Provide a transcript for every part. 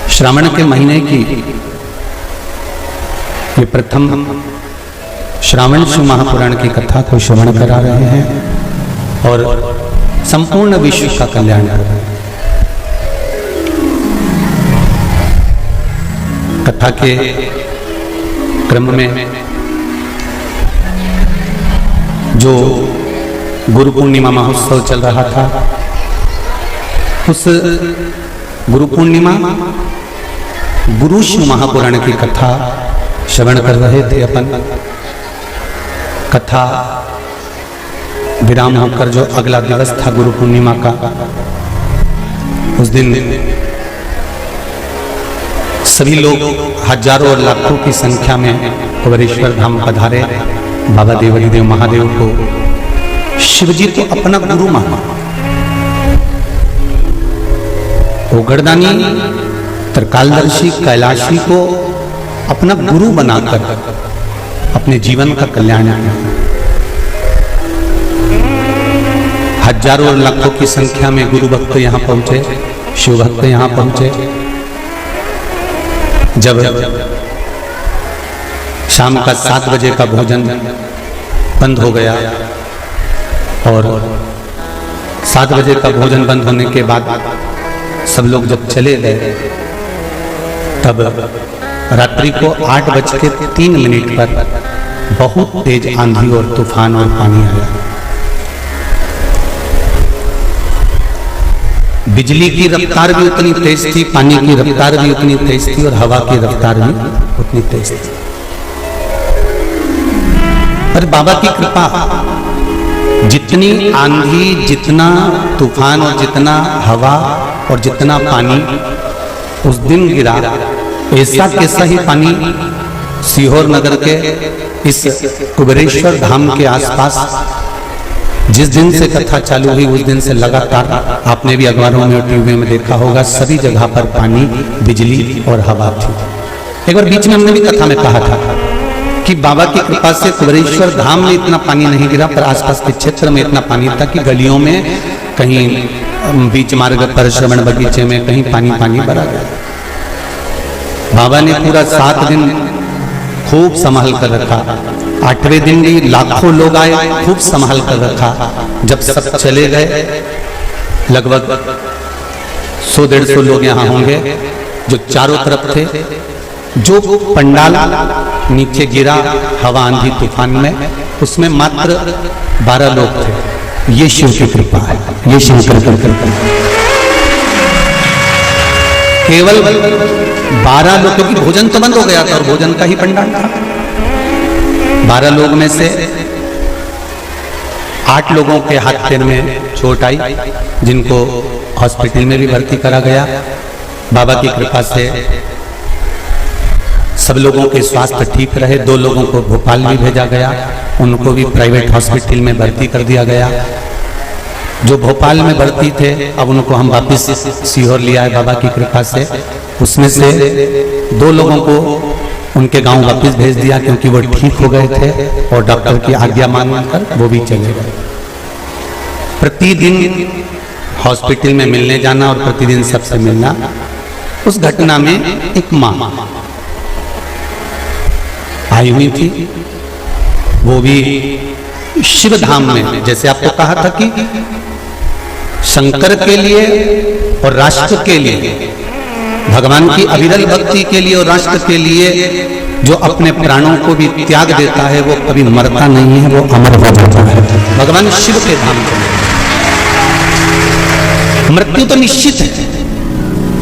श्रावण के महीने की ये प्रथम श्रावण शिव महापुराण की कथा को श्रवण करा रहे हैं और संपूर्ण विश्व का कल्याण कर रहे हैं। कथा के क्रम में जो गुरु पूर्णिमा महोत्सव चल रहा था, उस गुरु पूर्णिमा गुरु शिव महापुराण की कथा श्रवण कर रहे थे। अपन कथा विराम होकर जो अगला दिवस था गुरु पूर्णिमा का, उस दिन सभी लोग हजारों और लाखों की संख्या में कुबेरेश्वर धाम पधारे। बाबा देवरीदेव महादेव को शिवजी को अपना गुरु माना। वो गढ़दानी त्रिकालदर्शी कैलाशी को अपना गुरु बनाकर अपने जीवन का कल्याण किया। हजारों और लाखों की संख्या में गुरु भक्त यहाँ पहुंचे, शिव भक्त यहाँ पहुंचे। जब शाम का 7 बजे का भोजन बंद हो गया और 7 बजे का भोजन बंद होने के बाद सब लोग जब चले गए, तब रात्रि को 8:03 पर बहुत तेज आंधी और तूफान और पानी आया। बिजली की रफ्तार भी उतनी तेज थी, पानी की रफ्तार भी उतनी तेज थी और हवा की रफ्तार भी उतनी तेज थी। पर बाबा की कृपा, जितनी आंधी, जितना तूफान और जितना हवा और जितना पानी उस दिन गिरा, ऐसा कैसा ही पानी सीहोर नगर के इस कुबेरेश्वर धाम के आसपास जिस दिन से कथा चालू हुई उस दिन से लगातार, आपने भी अखबारों में और टीवी में देखा होगा, सभी जगह पर पानी, बिजली और हवा थी। एक बार बीच में हमने भी कथा में कहा था कि बाबा की कृपा से कुबेरेश्वर धाम में इतना पानी नहीं गिरा, पर आसपास के क्षेत्र में इतना पानी था कि गलियों में, कहीं बीच मार्ग पर, श्रवण बगीचे में कहीं पानी पानी भरा गया। बाबा ने पूरा 7 दिन खूब संभाल कर रखा। 8वें दिन भी लाखों लोग आए, खूब संभाल कर रखा। जब सब चले गए, लगभग 100-150 लोग यहाँ होंगे जो चारों तरफ थे। जो पंडाल नीचे गिरा हवा आंधी तूफान में, उसमें मात्र 12 लोग थे। ये शिव की कृपा है, ये शिव की कृपा। केवल 12 लोग, क्योंकि भोजन तो बंद हो गया था और भोजन का ही पंडाल था। 12 लोग में से 8 लोगों के हाथ पैर में चोट आई, जिनको हॉस्पिटल में भी भर्ती करा गया। बाबा की कृपा से सब लोगों के स्वास्थ्य ठीक रहे। 2 लोगों को भोपाल भी भेजा गया, उनको भी प्राइवेट हॉस्पिटल में भर्ती कर दिया गया। जो भोपाल में भर्ती थे, अब उनको हम वापस सीहोर लिया है बाबा की कृपा से। उसमें से 2 लोगों को उनके गांव वापस भेज दिया, क्योंकि वो ठीक हो गए थे और डॉक्टर की आज्ञा मानकर वो भी चले गए। प्रतिदिन हॉस्पिटल में मिलने जाना और प्रतिदिन सबसे मिलना। उस घटना में एक माँ आई हुई थी, वो भी शिव धाम में। जैसे आपको कहा था कि शंकर के लिए और राष्ट्र के लिए, भगवान की अविरल भक्ति के लिए और राष्ट्र के लिए जो अपने प्राणों को भी त्याग देता है, वो कभी मरता नहीं है, वो अमर हो जाता है। भगवान शिव के धाम के लिए मृत्यु तो निश्चित है।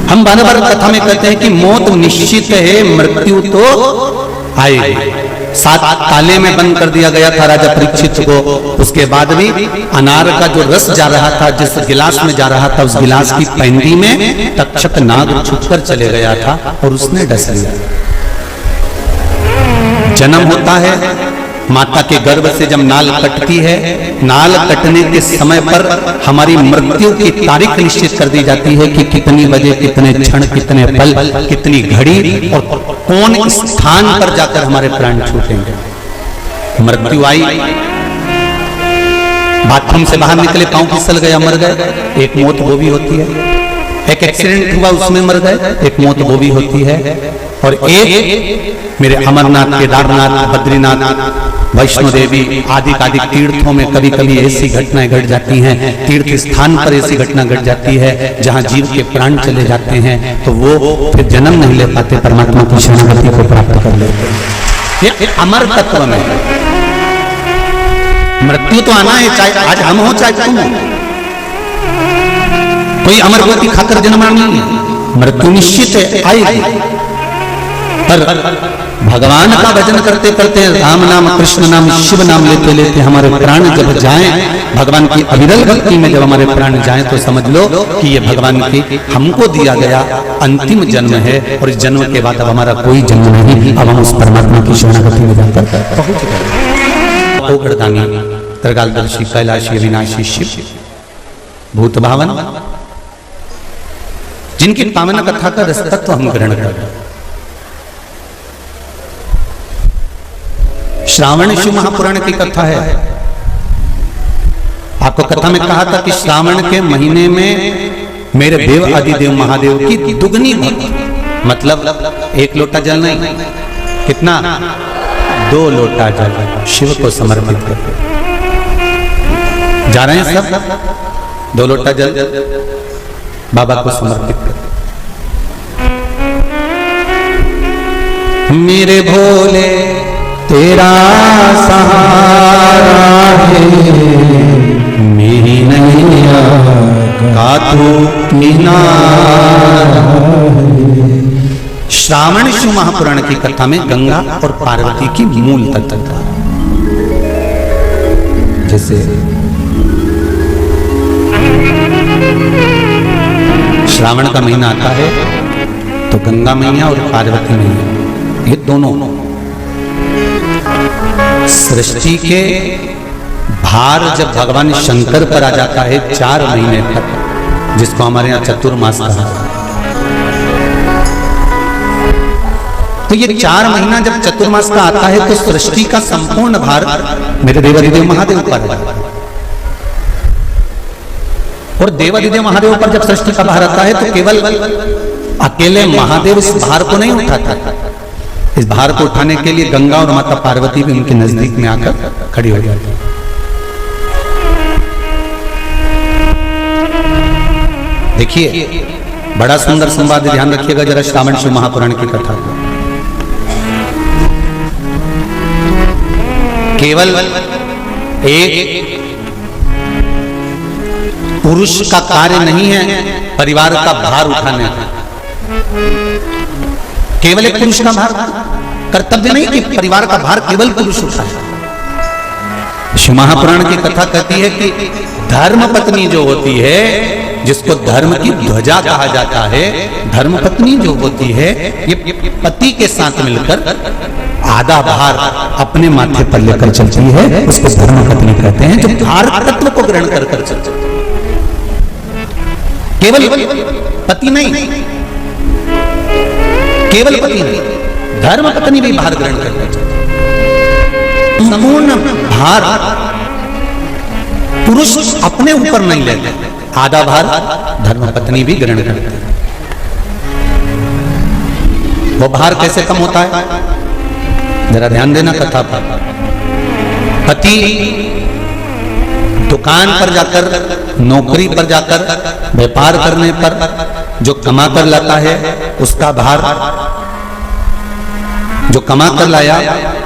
हम बार-बार कथा में कहते हैं कि मौत निश्चित है, मृत्यु तो आएगी। 7 ताले में बंद कर दिया गया था राजा परीक्षित को। उसके बाद भी अनार का जो रस जा रहा था, जिस गिलास में जा रहा था, उस गिलास की पैंदी में तक्षक नाग छुपकर चले गया था और उसने डस लिया। जन्म होता है, माता के गर्भ से जब नाल कटती है, नाल कटने के समय पर हमारी मृत्यु की तारीख निश्चित कर दी जाती है कि कितनी बजे, कितने क्षण, कितने पल, कितनी घड़ी और कौन स्थान पर जाकर हमारे प्राण छूटेंगे। मृत्यु आई, बाथरूम से बाहर निकले, पांव फिसल गया, मर गए, एक मौत वो भी होती है। एक एक्सीडेंट हुआ उसमें मर गए, एक मौत वो भी होती है। और एक मेरे अमरनाथ, केदारनाथ, बद्रीनाथ, वैष्णो देवी आदि तीर्थों में कभी कभी ऐसी घटनाएं घट जाती हैं, तीर्थ स्थान पर ऐसी घटना घट जाती है जहां जीव के प्राण चले जाते हैं, तो वो फिर जन्म नहीं ले पाते, परमात्मा की शरणागति को प्राप्त कर लेते हैं। ये अमर तत्व में मृत्यु तो आना है, चाहे आज हम हो चाहे तुम हो। कोई अमरगति खाकर जन्मना नहीं है, मृत्यु निश्चित है, आएगी। पर भगवान का भजन करते करते, राम नाम, कृष्ण नाम, शिव नाम लेते लेते हमारे प्राण जब जाएं, भगवान की अविरल भक्ति में जब हमारे प्राण जाएं, तो समझ लो कि ये भगवान की हमको दिया गया अंतिम जन्म है। और इस जन्म के बाद अब हमारा कोई जन्म नहीं, अब हम उस परमात्मा की शरणागति में जाकर पहुंच गए। ओगड़दानी, त्रिकालदर्शी, कैलाशी, अविनाशी शिव, भूत भावन, जिनकी पावन कथा का रसतत्व हम ग्रहण कर। श्रावण शिव महापुराण की कथा है। आपको कथा में कहा था कि श्रावण के महीने में मेरे देव आदिदेव महादेव की दुगनी भक्ति, मतलब एक लोटा जल नहीं, कितना, 2 लोटा जल शिव को समर्पित करते। जा रहे हैं सब, 2 लोटा जल बाबा को समर्पित कर। मेरे भोले तेरा सहारा है, मेरी नैया का तू किनारा है। श्रावण शिव महापुराण की कथा में गंगा और पार्वती की मूल तत्वता, जैसे श्रावण का महीना आता है तो गंगा मैया और पार्वती मैया, ये दोनों सृष्टि के भार जब भगवान शंकर पर आ जाता है 4 महीने तक, जिसको हमारे यहाँ चतुर्मास कहा, तो ये 4 महीना जब चतुर्मास का आता है तो सृष्टि का संपूर्ण भार मेरे देवादिदेव महादेव पर है। और देवादिदेव महादेव पर जब सृष्टि का भार आता है तो केवल अकेले महादेव इस भार को नहीं उठाता, इस भार को उठाने के लिए गंगा और माता पार्वती भी उनके नजदीक में आकर खड़ी हो जाती है। देखिए बड़ा सुंदर संवाद, ध्यान रखिएगा जरा श्रावण शिव महापुराण की कथा को। केवल एक पुरुष का कार्य नहीं है परिवार का भार उठाने का, केवल एक पुरुष का भार कर्तव्य नहीं कि परिवार का भार केवल पुरुष उठाए। शिव महापुराण की कथा कहती है कि धर्म पत्नी जो होती है, जिसको धर्म की ध्वजा कहा जाता है, धर्म पत्नी जो होती है, ये पति के साथ मिलकर आधा भार अपने माथे पर लेकर चलती है, उसको धर्म पत्नी कहते हैं, जो भार तत्व को ग्रहण कर कर चलती है। केवल पति नहीं, केवल पति नहीं, धर्म पत्नी भी भार ग्रहण करते हैं। संपूर्ण भार पुरुष अपने ऊपर नहीं लेते, आधा भार धर्म पत्नी भी ग्रहण करते हैं। वो भार कैसे कम होता है, जरा ध्यान देना कथा पर। पति दुकान पर जाकर, नौकरी पर जाकर, व्यापार करने पर जो कमा कर लाता है, उसका भार जो कमा कर लाया,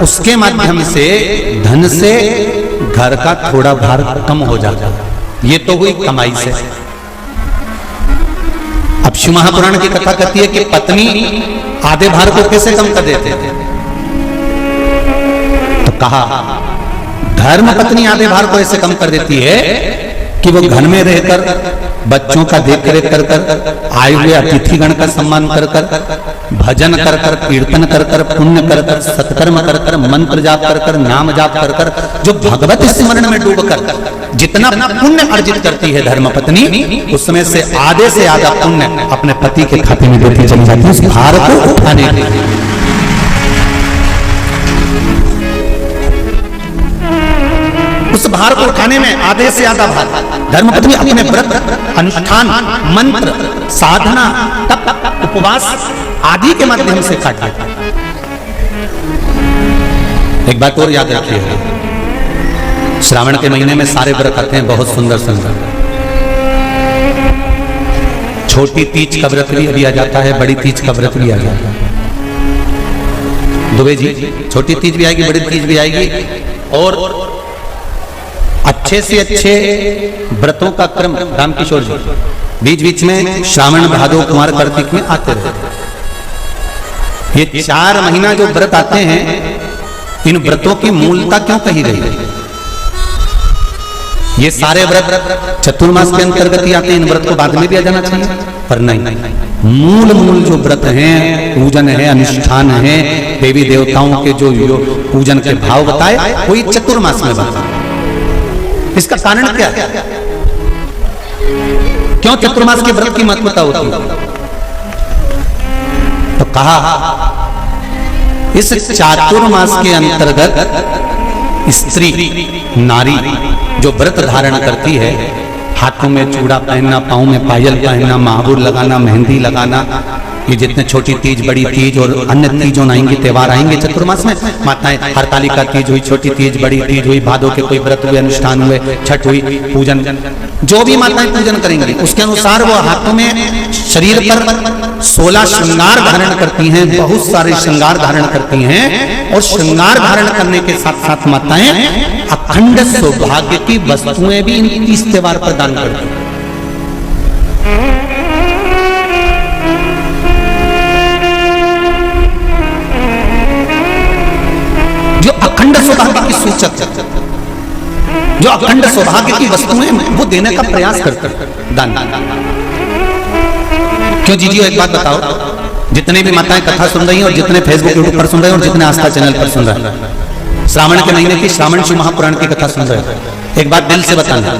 उसके माध्यम से धन से घर का थोड़ा भार कम हो जाता है। ये तो हुई कमाई से। अब शिव महापुराण की कथा कहती है कि पत्नी आधे भार को कैसे कम कर देते थे, तो कहा धर्म पत्नी आधे भार को ऐसे कम कर देती है कि वो घर में रहकर बच्चों का देख रेख कर कर, आए हुए अतिथिगण का सम्मान कर कर, भजन कर कर, कीर्तन कर कर, पुण्य कर कर, सत्कर्म कर कर, मंत्र जाप कर कर, नाम जाप कर कर, जो भगवत स्मरण में डूब कर जितना पुण्य अर्जित करती है धर्म पत्नी, उसमें से आधे से आधा पुण्य अपने पति के खाते में देती चली जाती है, उस भार को उठाने के लिए। उस भार को उठाने में आधे से ज्यादा भार धर्मपत्नी अपने व्रत, अनुष्ठान, मंत्र, साधना, तप, उपवास आदि के माध्यम से काट लेता। एक बात और याद रखिएगा, श्रावण के महीने में सारे व्रत आते हैं बहुत सुंदर सुंदर। छोटी तीज का व्रत भी अभी आ जाता है, बड़ी तीज का व्रत भी आ जाता है। दुबे जी, छोटी तीज भी आएगी, बड़ी तीज भी आएगी, और अच्छे से अच्छे व्रतों का क्रम रामकिशोर जी बीच बीच में श्रावण, भादो, कुमार, कार्तिक में आते रहते। ये 4 महीना जो व्रत आते हैं, इन व्रतों की मूलता क्यों कही गई है? ये सारे व्रत चतुर्मास के अंतर्गत ही आते हैं, इन व्रत को बाद में भी आ जाना चाहिए, पर नहीं, मूल जो व्रत हैं, पूजन है, अनुष्ठान है, देवी देवताओं के जो पूजन के भाव बताए, वही चतुर्मास में बताए। इसका कारण क्या है? क्यों चतुर्मास के व्रत की महत्वता होती है? तो कहा इस चातुर्मास के अंतर्गत स्त्री, नारी जो व्रत धारण करती है, हाथों में चूड़ा पहनना, पाँव में पायल पहनना, महाबूर लगाना, मेहंदी लगाना, ये जितने छोटी तीज, बड़ी तीज और अन्य तीजों आएंगे, त्योहार आएंगे चतुर्मास में, माताएं हरतालिका तीज हुई, छोटी तीज, बड़ी तीज हुई, भादों के कोई व्रत हुए, अनुष्ठान हुए, छठ हुई, पूजन, जो भी माताएं पूजन करेंगी उसके अनुसार वो हाथों में, शरीर पर 16 श्रृंगार धारण करती हैं, बहुत सारे श्रृंगार धारण करती हैं, और श्रृंगार धारण करने के साथ साथ माताएं अखंड सौभाग्य की वस्तुएं भी इन तीज त्योहार पर दान करती हैं। जो अखंड सौभाग्य की सूचक, जो अखंड सौभाग्य की वस्तुएं वो देने का प्रयास करते हैं, दान। क्यों जीजियो, एक बात बताओ, जितने भी माताएं कथा सुन रही हैं और जितने फेसबुक यूट्यूब पर सुन रहे हैं और जितने आस्था चैनल पर सुन रहे हैं, श्रावण के महीने की श्रावण शिव महापुराण की कथा सुन रहे हैं, एक बात दिल से बताना,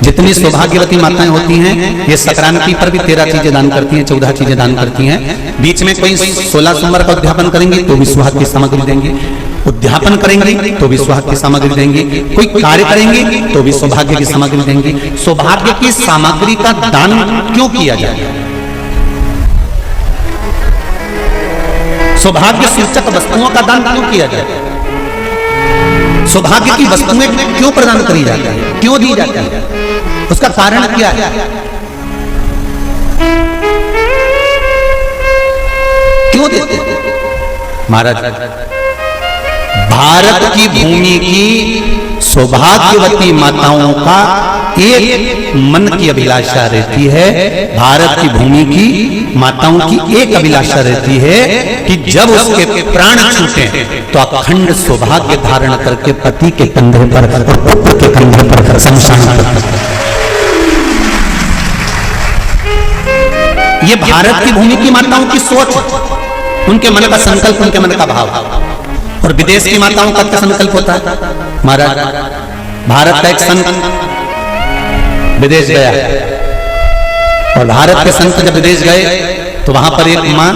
जितनी सौभाग्यवती माताएं होती हैं, ये संक्रांति पर भी 13 चीजें दान करती हैं, 14 चीजें दान करती हैं। बीच में कोई 16 सोमवार का उद्यापन करेंगी तो भी सुहाग की सामग्री देंगी, उद्यापन करेंगे तो भी सुहाग की सामग्री देंगी, कोई कार्य करेंगे तो भी सौभाग्य की सामग्री देंगी। सौभाग्य की सामग्री का दान क्यों किया जाए? सौभाग्य सूचक वस्तुओं का दान क्यों किया जाए? सौभाग्य की वस्तुएं क्यों प्रदान करी जाती है, क्यों दी जाती है? उसका कारण क्या है? क्यों देते हैं? महाराज, भारत की भूमि की सौभाग्यवती माताओं का एक मन की अभिलाषा रहती है, भारत की भूमि की माताओं की एक अभिलाषा रहती है कि जब उसके प्राण छूटे तो अखंड सौभाग्य धारण करके पति के कंधे पर और पुत्र के कंधे पर शमशान पर। ये भारत की भूमि की माताओं की सोच, उनके मन का संकल्प, उनके मन का भाव। और विदेश की माताओं का क्या संकल्प होता है? महाराज, भारत का एक संत विदेश गया और भारत के संत जब विदेश गए तो वहां पर एक मां,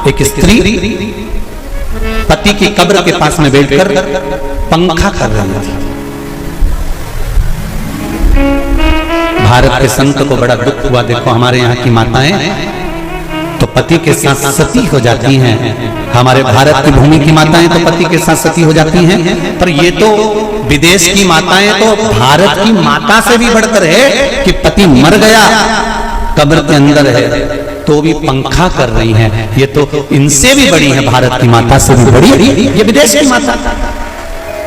एक स्त्री पति की कब्र के पास में बैठकर पंखा कर रही थी। भारत के संत को बड़ा दुख हुआ, देखो हमारे यहाँ की माताएं तो पति के साथ सती हो जाती हैं, हमारे भारत की भूमि की माताएं तो पति के साथ सती हो जाती हैं, पर ये तो विदेश की माताएं तो भारत की माता से भी बढ़कर है कि पति मर गया, कब्र के अंदर है तो भी पंखा कर रही हैं। ये तो इनसे भी बड़ी है, भारत की माता से भी बड़ी ये विदेश की माता।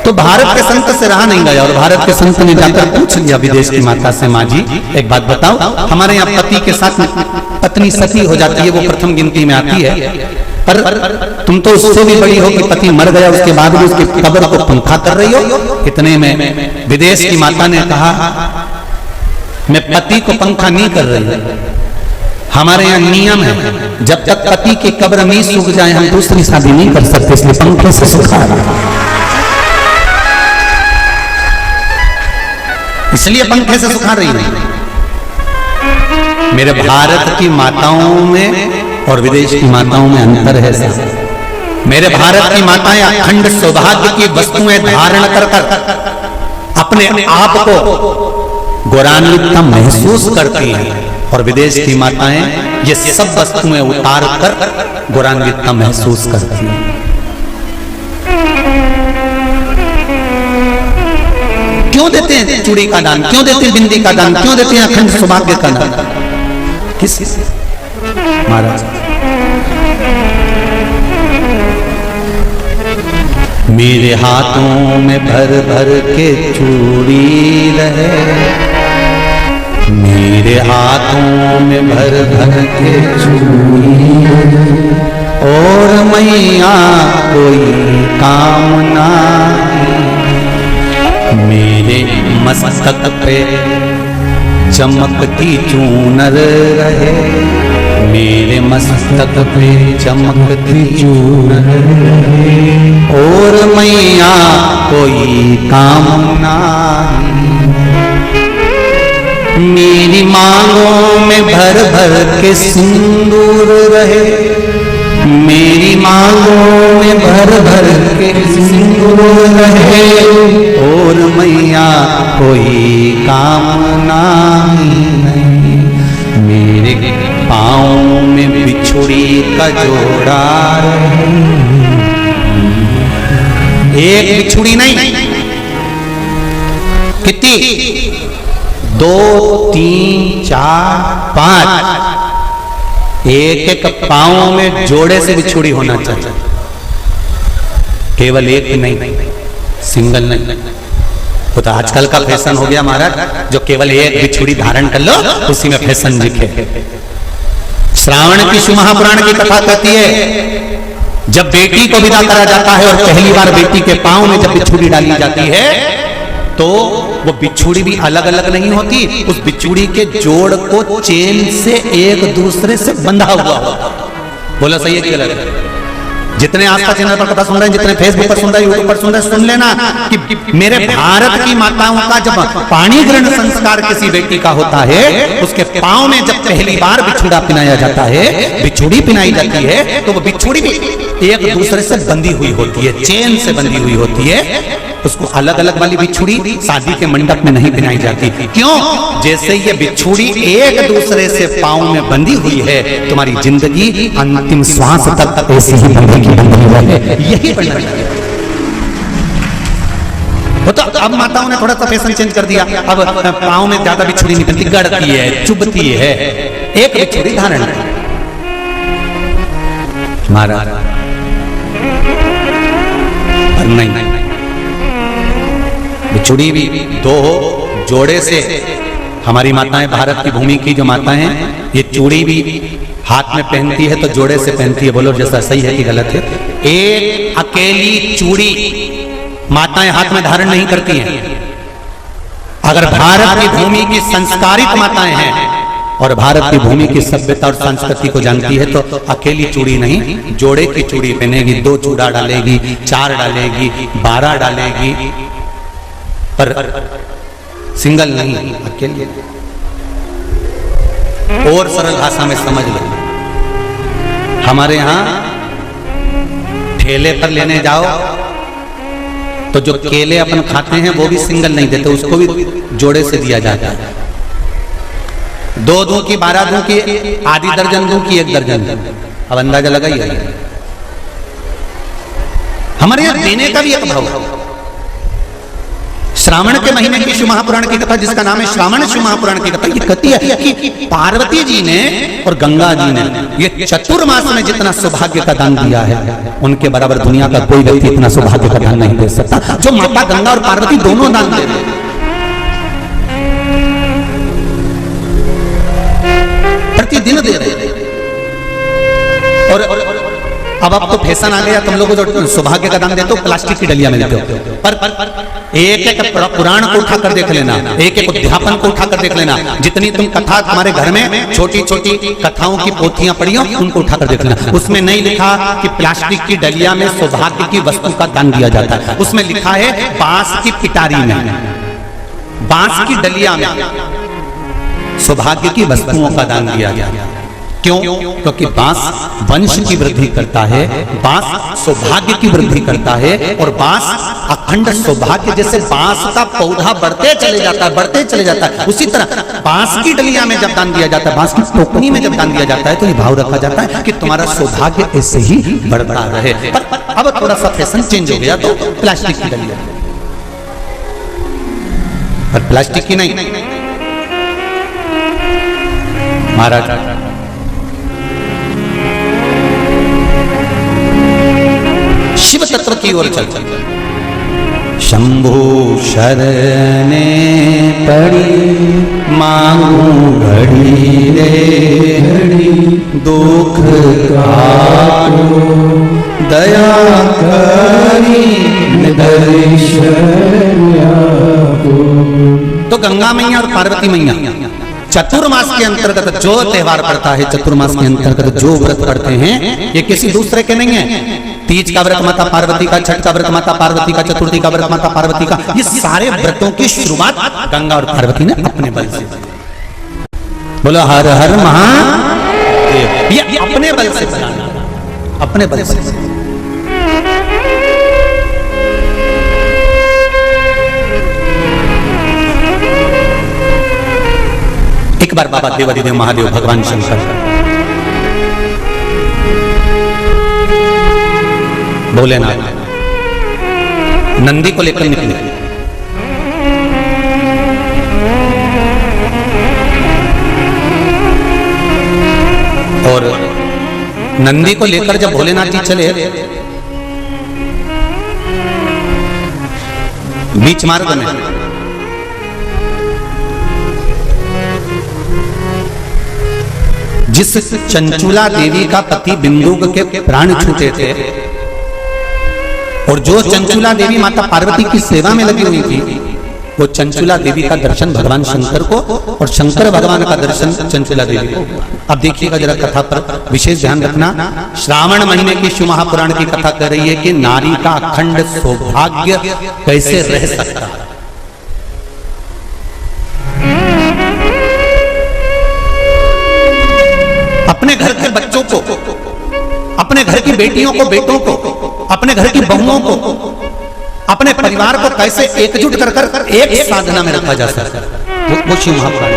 तो भारत के संत से रहा नहीं गया और भारत के संत ने जाकर पूछ लिया विदेश की माता से, माँ जी एक बात बताओ, हमारे यहाँ पति के साथ पत्नी सती हो जाती है, वो प्रथम गिनती में आती है, पर तुम तो उससे भी बड़ी हो कि पति मर गया उसके बाद भी उसकी कब्र को पंखा कर रही हो। इतने में विदेश की माता ने कहा, मैं पति को पंखा नहीं कर रही, हमारे यहाँ नियम है जब तक पति की कब्र नहीं सूख जाए हम दूसरी शादी नहीं कर सकते, इसलिए पंखे से सुखा इसलिए पंखे से सुखा रही है। मेरे भारत की माताओं में और विदेश की माताओं में अंतर है। मेरे भारत की माताएं अखंड सौभाग्य की वस्तुएं धारण कर अपने आप को गौरवान्वितता महसूस करती हैं, और विदेश की माताएं ये सब वस्तुएं उतार कर गौरवान्वितता महसूस करती हैं। क्यों देते हैं चूड़ी का दान, क्यों देते हैं बिंदी का दान, क्यों देते हैं अखंड सौभाग्य का दान? किस महाराज? मेरे हाथों में भर भर के चूड़ी रहे, मेरे हाथों में भर भर के चूड़ी, और मैया कोई कामना मेरे मस्तक पे चमकती चूनर रहे, मेरे मस्तक पे चमकती चूनर रहे, और मैया कोई कामना मेरी मांगों में भर भर के सिंदूर रहे, मेरी मांगों में भर भर के सिंदूर रहे, और मैया कोई कामना नहीं मेरे पाँव में बिछुड़ी का जोड़ा रहे। एक बिछुड़ी नहीं, कितनी? 2, 3, 4, 5, एक एक पाँव में जोड़े से बिछुड़ी होना चाहिए, केवल एक नहीं, सिंगल नहीं। वो तो आजकल का फैशन हो गया महाराज, जो केवल एक बिछुड़ी धारण कर लो उसी में फैशन दिखे। श्रावण की शिव महापुराण की कथा कहती है, जब बेटी को विदा करा जाता है और पहली बार बेटी के पाँव में जब बिछुड़ी डाली जाती है, तो वो बिछुड़ी भी अलग अलग नहीं होती, उस बिछुड़ी के जोड़ को चेन से एक दूसरे से बंधा हुआ होता। बोला सही है कि गलत है? जितने आस्था चैनल पर कथा सुन रहे हैं, जितने फेसबुक पर सुन रहे हैं, यूट्यूब पर सुन रहे हैं, सुन लेना कि मेरे भारत की माताओं का जब पाणी ग्रहण संस्कार किसी बेटी का होता है, उसके पांव में जब पहली बार बिछुड़ा पिनाया जाता है, बिछुड़ी पिनाई जाती है, तो वो बिछुड़ी भी एक दूसरे से बंधी हुई होती है, चेन से बंधी हुई होती है। उसको अलग अलग वाली बिछुड़ी शादी के मंडप में नहीं पिनाई जाती। क्यों? जैसे ये बिछुड़ी एक दूसरे से पांव में बंधी हुई है, तुम्हारी जिंदगी अंतिम श्वास तक ऐसी ही बंधेगी, यही बनना चाहिए। तो अब माताओं ने थोड़ा सा फैशन चेंज कर दिया, अब पांव में ज्यादा बिछुड़ी नहीं बनती, गड़ती है, चुभती है, एक बिछुड़ी धारण हमारा नहीं, बिछुड़ी भी 2 जोड़े से। हमारी माताएं, भारत की भूमि की जो माताएं हैं, ये चूड़ी भी हाथ में पहनती है तो जोड़े से पहनती है। बोलो जैसा सही है कि गलत है? एक अकेली चूड़ी माताएं हाथ में धारण नहीं करती हैं। अगर भारत की भूमि की संस्कारित माताएं हैं और भारत की भूमि की सभ्यता और संस्कृति को जानती है, तो अकेली चूड़ी नहीं, जोड़े की चूड़ी पहनेगी, 2 चूड़ा डालेगी, 4 डालेगी, 12 डालेगी, पर सिंगल नहीं, अकेले। और सरल भाषा में समझ लो, हमारे यहां ठेले पर लेने जाओ तो जो केले अपन खाते हैं वो भी सिंगल नहीं देते, उसको भी जोड़े से दिया जाता है। 2 दूं की, 12 दूं की, आधी दर्जन दूं की, 1 दर्जन। अब अंदाजा लगाइए, हमारे यहां देने का भी एक भाव है। श्रावण के महीने की शिव महापुराण की कथा, जिसका नाम है श्रावण शिव महापुराण की कथा, ये कहती है कि पार्वती जी ने और गंगा जी ने ये चतुर्मास में जितना सौभाग्य का दान दिया है, उनके बराबर दुनिया का कोई व्यक्ति इतना सौभाग्य का दान नहीं दे सकता, जो माता गंगा और पार्वती दोनों दान दे रहे, प्रतिदिन दे रहे। और अब तो फैशन आ गया, तुम लोगों को जो सौभाग्य का दान देते हो प्लास्टिक की डलिया में देते हो, पर एक एक पुराण को उठाकर देख लेना, एक एक अध्यापन को उठाकर देख लेना, जितनी तुम कथा तुम्हारे घर में छोटी छोटी कथाओं की पोथियां पढ़ी हो, उनको उठाकर देख लेना। उसमें नहीं लिखा कि प्लास्टिक की डलिया में सौभाग्य की वस्तु का दान दिया जाता है, उसमें लिखा है बांस की पिटारी में, बांस की डलिया में सौभाग्य की वस्तुओं का दान दिया गया। क्यों? क्योंकि बांस वंश की वृद्धि करता है, बांस सौभाग्य की वृद्धि करता है, और बांस अखंड सौभाग्य, जैसे बांस का पौधा बढ़ते चले जाता है, बढ़ते चले जाता है, उसी तरह बांस की डलिया में जब दान दिया जाता है, बांस की टोकनी में जब दान दिया जाता है, तो ये भाव रखा जाता है कि तुम्हारा सौभाग्य ऐसे ही बढ़ता रहे। पर अब थोड़ा सा फैशन चेंज हो गया, तो प्लास्टिक की डलिया, पर प्लास्टिक की नहीं। महाराज शिव तत्व की ओर चल चल शंभु शरणे पड़ी मांगू घड़ी रे घड़ी दुख काटो दया करी तो गंगा मैया और पार्वती मैया चतुर्मास के अंतर्गत जो त्योहार पड़ता है, चतुर्मास के अंतर्गत जो व्रत पड़ते हैं, ये किसी दूसरे के नहीं है। तीज का व्रत माता पार्वती का, छठ का व्रत माता पार्वती का, चतुर्थी का व्रत माता पार्वती का, ये सारे व्रतों की शुरुआत गंगा और पार्वती ने अपने बल से। बोलो हर हर महादेव। ये अपने बल से बनाना, अपने बल से। एक बार बाबा देवादिदेव महादेव भगवान शंकर भोलेनाथ नंदी को लेकर निकले, और नंदी को लेकर जब भोलेनाथ जी चले, बीच मार्ग में जिस चंचुला देवी का पति बिंदुक के प्राण छूटे थे, और जो चंचुला देवी माता पार्वती की सेवा में लगी हुई थी, वो चंचुला देवी का दर्शन भगवान शंकर को, और शंकर भगवान का दर्शन चंचुला देवी को। अब देखिएगा जरा कथा पर विशेष ध्यान रखना। श्रावण महीने की शिव महापुराण की कथा कह रही है कि नारी का अखंड सौभाग्य कैसे रह सकता है। अपने घर के बच्चों को, अपने घर की बेटियों को, बेटों को, अपने घर की बहुओं को, अपने परिवार को कैसे एकजुट कर कर एक साधना में रखा जा सकता है, वो शिव महापुराण।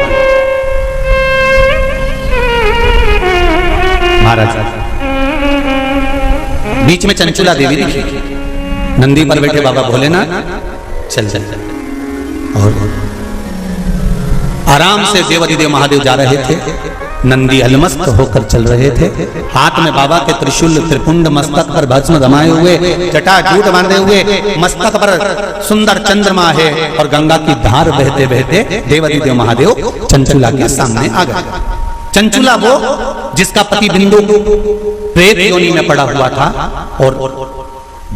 महाराज बीच में चंचुला देवी दिखी, नंदी पर बैठे बाबा भोलेनाथ चल चल चल, और आराम से देवादिदेव महादेव जा रहे थे। नंदी अलमस्त होकर चल रहे थे, हाथ में बाबा के त्रिशूल त्रिपुंड, मस्तक पर भस्म जमाए हुए, जटा जूट बांधे हुए, मस्तक पर सुंदर चंद्रमा है, और गंगा की धार बहते बहते देवादिदेव महादेव चंचुला के सामने आ गए। चंचुला वो जिसका पति बिंदु प्रेत योनि में पड़ा हुआ था, और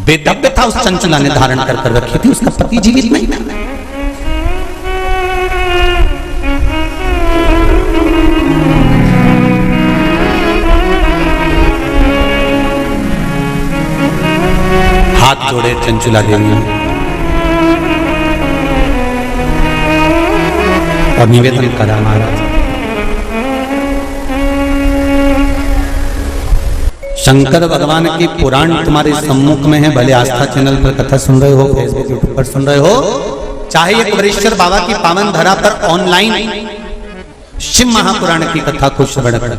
बेदब्य था, उस चंचुला ने धारण कर रखी थी, उसका पति जीवित नहीं था। हाथ जोड़े चंचुला देवी ने और निवेदन करा, महाराज शंकर भगवान की पुराण तुम्हारे सम्मुख में है, भले आस्था चैनल पर कथा सुन रहे हो, फेसबुक यूट्यूब पर सुन रहे हो, चाहे एक वरेश्वर बाबा की पावन धरा पर ऑनलाइन शिव महापुराण की कथा को श्रवण कर,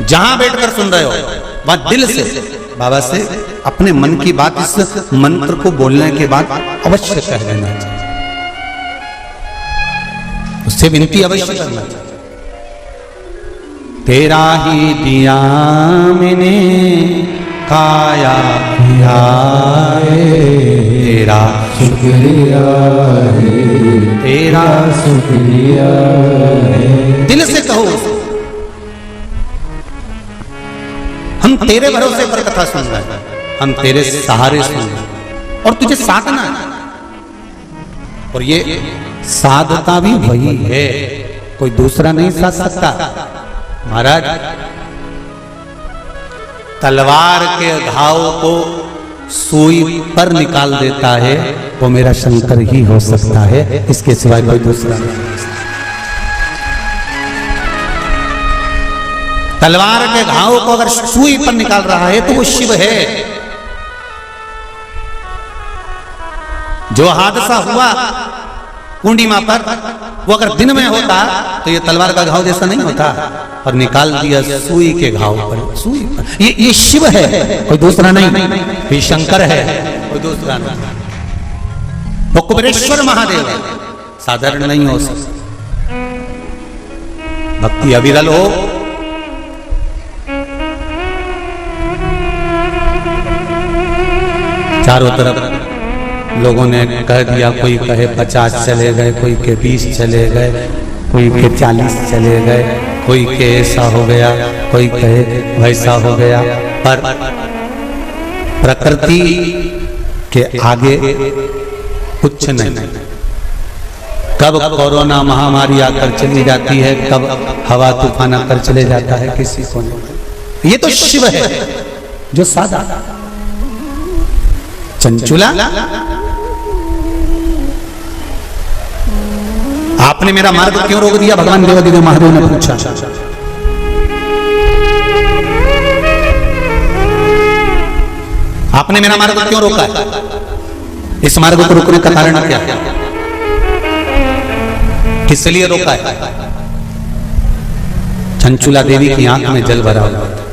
जहां बैठकर सुन रहे हो वहां दिल से बाबा से अपने मन की बात इस मंत्र को बोलने के बाद अवश्य कह देना चाहिए, उससे विनती अवश्य करना चाहिए। तेरा ही दिया मैंने काया किया तेरा शुक्रिया है, तेरा शुक्रिया है। दिल से कहो, हम तेरे भरोसे पर कथा सुन रहे हैं, हम तेरे सहारे सुन रहे हैं, और तुझे साधना है, और ये साधता भी वही है, कोई दूसरा नहीं साध सकता। महाराज तलवार के घाव को सुई पर निकाल देता है, वो मेरा शंकर ही हो सकता है, इसके सिवाय कोई दूसरा नहीं। तलवार के घाव को अगर सुई पर निकाल रहा है तो वो शिव है। जो हादसा हुआ पूर्णिमा पर वो अगर दिन में होता तो ये तलवार का घाव जैसा नहीं होता, और निकाल दिया सुई के घाव पर, सुई पर। ये शिव है, कोई दूसरा नहीं। ये शंकर है, कोई दूसरा नहीं। वो कुबेरेश्वर महादेव है, साधारण नहीं हो सकता। भक्ति अविरल हो, चारों तरफ लोगों ने कह दिया, कोई कहे 50 चले गए, कोई के 20 चले गए, कोई के 40 चले गए, कोई के ऐसा हो गया, कोई कहे वैसा हो गया। पर प्रकृति के आगे कुछ नहीं। कब कोरोना महामारी आकर चली जाती है, कब हवा तूफान आकर चले जाता है, किसी को नहीं। ये तो शिव है जो सादा चंचुला। आपने मेरा मार्ग क्यों रोक दिया? भगवान देवादिदेव महादेव ने पूछा। आपने मेरा मार्ग क्यों रोका है? इस मार्ग को रोकने का कारण क्या है? किस लिए रोका है? चंचुला देवी की आंख में जल भरा हुआ था।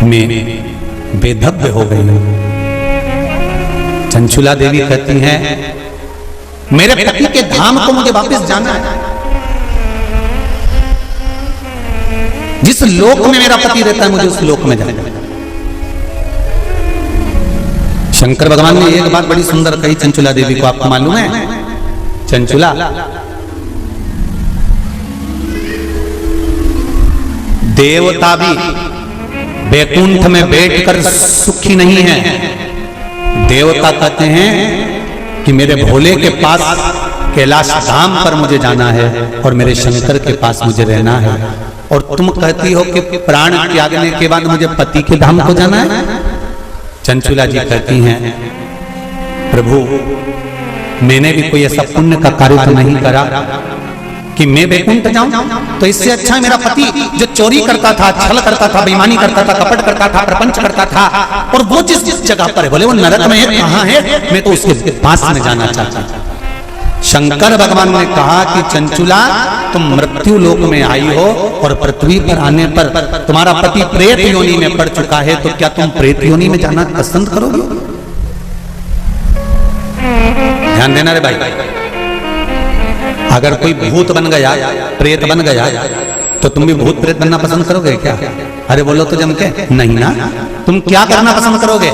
मैं बेधब्य हो गई हूं। चंचुला देवी कहती हैं, मेरे पति के धाम को मुझे वापस जाना है। जिस लोक में मेरा पति रहता है मुझे उस लोक में जाना है। शंकर भगवान ने एक बात बड़ी सुंदर कही चंचुला देवी को, आपको मालूम है? चंचुला, देवता भी बैकुंठ में बैठकर सुखी नहीं है। देवता कहते हैं कि मेरे भोले के पास कैलाश धाम पर मुझे जाना है और मेरे शंकर के पास मुझे रहना है। और तुम कहती हो कि प्राण त्यागने के बाद मुझे पति के धाम को जाना है। चंचुला जी कहती हैं, प्रभु मैंने भी कोई ऐसा पुण्य का कार्य तो नहीं करा कि मैं बैकुंठ जाऊं, तो इससे अच्छा मेरा पति जो चोरी करता था, छल करता था, बेईमानी करता था, कपट करता था, प्रपंच करता था, और वो जिस जगह पर है, बोले वो नरक में है, कहां है, मैं तो उसके पास में जाना चाहता था। शंकर भगवान ने कहा कि चंचुला तुम मृत्यु लोक में आई हो और पृथ्वी पर आने पर तुम्हारा पति प्रेत योनि में पड़ चुका है, तो क्या तुम प्रेत योनि में जाना पसंद करोगे? ध्यान देना रे भाई, अगर कोई भूत बन गया, प्रेत बन गया, तो तुम भी भूत प्रेत बनना पसंद करोगे क्या? अरे बोलो तो जम के नहीं ना। तुम क्या करना पसंद करोगे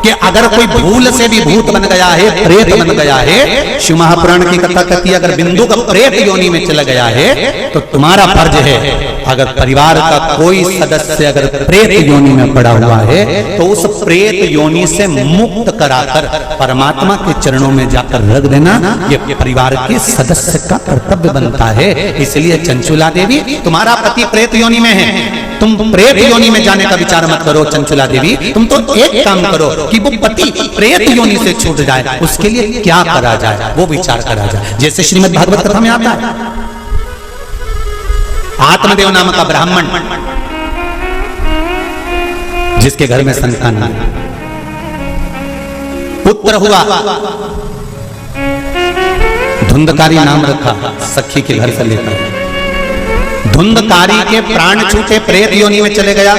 कि अगर कोई भूल से भी भूत बन गया है, प्रेत बन गया है, शिव महापुराण की कथा कहती है अगर बिंदु का प्रेत योनि में चला गया है तो तुम्हारा फर्ज है, अगर परिवार का कोई सदस्य अगर प्रेत योनि में पड़ा हुआ है तो उस प्रेत योनि से मुक्त कराकर परमात्मा के चरणों में जाकर रख देना, ये परिवार के सदस्य का कर्तव्य बनता है। इसलिए चंचुला देवी तुम्हारा पति प्रेत योनि में है, तुम प्रेत योनि में जाने का विचार मत करो। चंचुला देवी तुम तो एक काम करो कि वो पति प्रेत योनि से छूट जाए, उसके लिए क्या करा जाए वो विचार करा जाए। जैसे श्रीमद् भागवत कथा में आता है, आत्मदेव नाम का ब्राह्मण जिसके घर में संतान नहीं, पुत्र हुआ, धुंधकारी नाम रखा सखी के घर से लेकर। धुंधकारी के प्राण छूटे, प्रेत योनि में चले गया।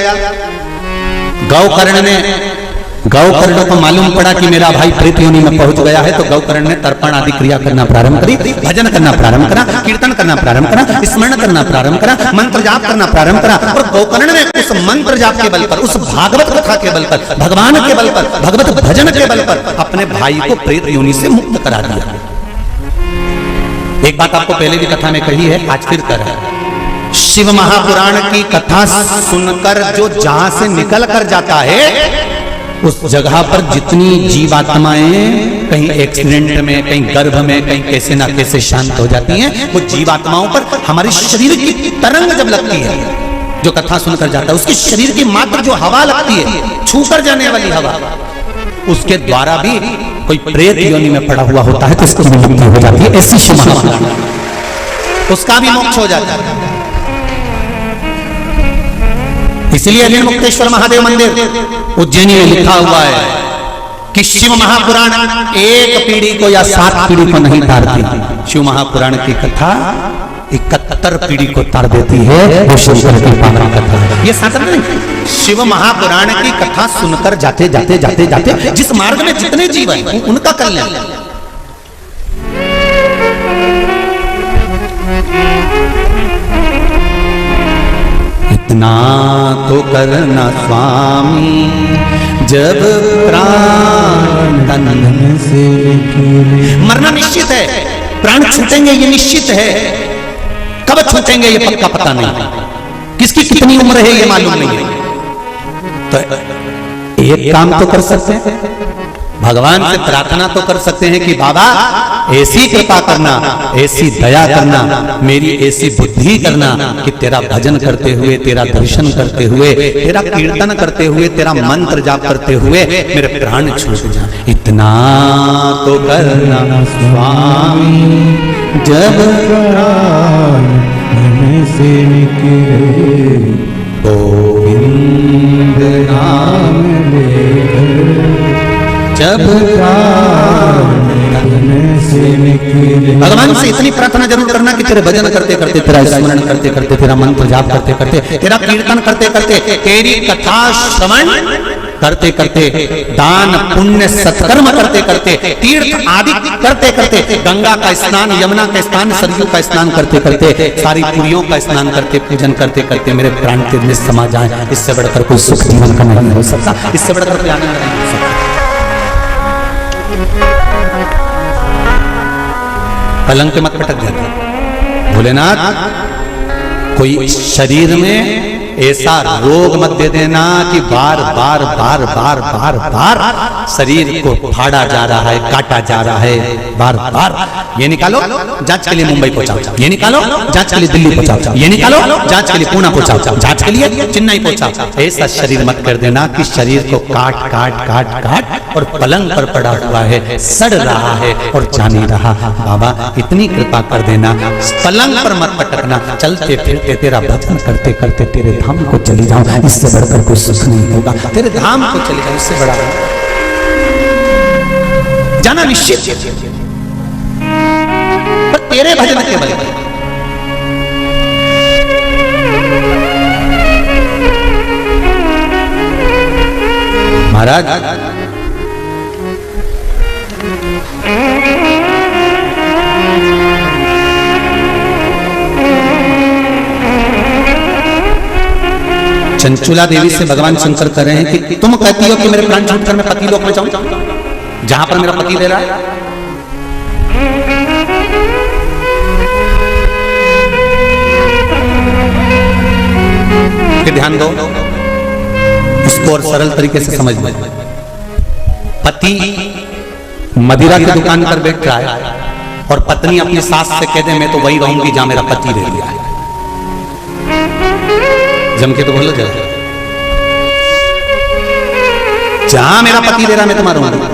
गौकर्ण को मालूम पड़ा कि मेरा भाई प्रेत योनि में पहुंच गया है, तो गौकर्ण ने तर्पण आदि क्रिया करना प्रारंभ करी, भजन करना प्रारंभ करा, कीर्तन करना प्रारंभ करा, स्मरण करना प्रारंभ करा, मंत्र जाप करना प्रारंभ करा। और गौकर्ण ने उस मंत्र जाप के बल पर, उस भागवत कथा के बल पर, भगवान के बल पर, भगवत भजन के बल पर अपने भाई को प्रेत योनि से मुक्त करा दिया। एक बात आपको पहले भी कथा में कही है, आज फिर कर है। शिव महापुराण की कथा सुनकर जो जहां से निकल कर जाता है उस जगह पर जितनी जीवात्माएं कहीं एक्सीडेंट में, कहीं गर्भ में, कहीं कैसे ना कैसे शांत हो जाती हैं, वो जीवात्माओं पर हमारे शरीर की तरंग जब लगती है, जो कथा सुनकर जाता है, उसके शरीर की मात्र जो हवा लगती है, छूकर जाने वाली हवा, उसके द्वारा भी कोई प्रेत योनि में पड़ा हुआ होता है तो उसकी मुक्ति हो जाती है, ऐसी शिव महापुराण, उसका भी मोक्ष हो जाता है। इसलिए नीलमुक्तेश्वर महादेव मंदिर उज्जैनी में लिखा हुआ है कि शिव महापुराण एक पीढ़ी को या 7 पीढ़ी को नहीं तारती। शिव महापुराण की कथा 71 पीढ़ी को तार देती है, वो शंकर की पावन कथा है। ये साधन नहीं, शिव महापुराण की कथा सुनकर जाते जाते जाते जाते जिस मार्ग में जितने जीव हैं उनका कल्याण। इतना तो करना स्वामी जब प्राण तन से मरना निश्चित है, प्राण छूटेंगे ये निश्चित है, कब छूटेंगे ये पक्का पता नहीं, किसकी कितनी उम्र है ये मालूम नहीं है। तो एक काम तो कर सकते हैं, भगवान से प्रार्थना तो कर सकते हैं कि बाबा ऐसी कृपा करना, ऐसी दया करना, मेरी ऐसी बुद्धि करना कि तेरा भजन करते हुए, तेरा दर्शन करते हुए, तेरा कीर्तन करते हुए, तेरा मंत्र जाप करते हुए मेरे प्राण छूट जाए। इतना तो करना स्वामी जब प्राण से निकले, गोविंद नाम लेकर जब भगवान से इतनी प्रार्थना जरूर करना कि तेरे भजन करते करते, तेरा स्मरण करते करते, तेरा मंत्र जाप करते करते, तेरा कीर्तन करते करते, तेरी कथा श्रवण करते करते, दान पुण्य सत्कर्म करते करते, तीर्थ आदि करते करते, गंगा का स्नान, यमुना का स्नान, सरयू का स्नान करते करते, सारी पुरियों का स्नान करते, पूजन करते करते मेरे प्राण तेज में समा जाए। इससे बढ़कर कोई सुख जीवन का नहीं हो सकता, इससे बढ़कर कोई आनंद नहीं हो सकता। पलंग पे मत पटक जाता भोलेनाथ, कोई शरीर में ऐसा रोग मत दे देना कि बार बार बार बार बार बार शरीर को फाड़ा जा रहा है, काटा जा रहा है, बार बार। ये निकालो जांच के लिए मुंबई पहुंचाओ, ये निकालो जांच के लिए दिल्ली पहुंचाओ, ये निकालो जांच के लिए पुणे पहुंचाओ, जांच के लिए चेन्नई पहुंचाओ। ऐसा शरीर मत कर देना कि शरीर को काट काट काट काट और पलंग पर पड़ा हुआ है, सड़ रहा है और जा नहीं रहा। बाबा इतनी कृपा कर देना, पलंग पर मत पटकना, चलते फिरते तेरा भजन करते करते तेरे धाम को चली जाऊं, इससे बढ़कर कोई सुख नहीं होगा। तेरे धाम को चली जाऊं, इससे बड़ा जाना निश्चित, पर तेरे भजन के बल पर। महाराज चंचुला देवी से भगवान शंकर कह रहे हैं कि तुम कहती हो कि मेरे प्राण छूटकर मैं पति लोक में जाऊं, जहां पर मेरा पति रह रहा है। फिर ध्यान दो, इसको और सरल तरीके से समझ लो। पति मदिरा की दुकान पर बैठ रहा है और पत्नी अपनी सास से कह दे मैं तो वही रहूंगी जहां मेरा पति रह गया है। जम के तो बोलो जरा, जहां मेरा पति दे रहा मैं तुम्हारा रहूंगा।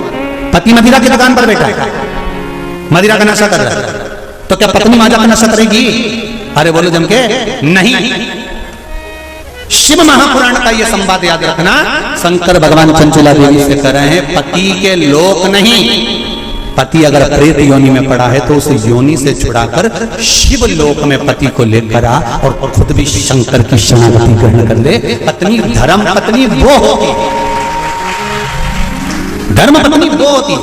पति मदिरा की दुकान पर बैठा है, मदिरा का नशा कर रहा है, तो क्या पत्नी माजा का नशा करेगी? अरे बोलो जम के, नहीं। शिव महापुराण का यह संवाद याद रखना, शंकर भगवान चंचुला देवी से कर रहे हैं पति के लोक नहीं, पति अगर प्रेत योनि में पड़ा है तो उस योनि से छुड़ाकर शिव लोक में पति को लेकर आ और खुद भी शंकर की शरणागति ग्रहण कर ले। पत्नी धर्म पत्नी वो होती, धर्म पत्नी वो होती।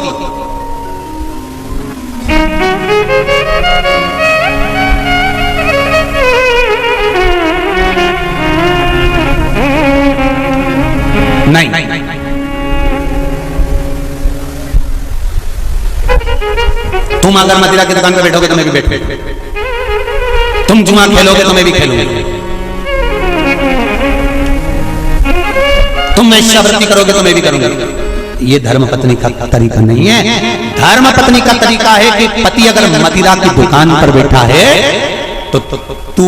नहीं, तुम अगर मदिरा की दुकान पर बैठोगे तो मैं भी बैठूंगा, तुम जुआ खेलोगे तो मैं भी खेलूंगा, तुम वैश्यावृत्ति करोगे तो मैं भी करूंगा। ये धर्म पत्नी का तरीका नहीं है। धर्म पत्नी का तरीका है कि पति अगर मदिरा की दुकान पर बैठा है तो तू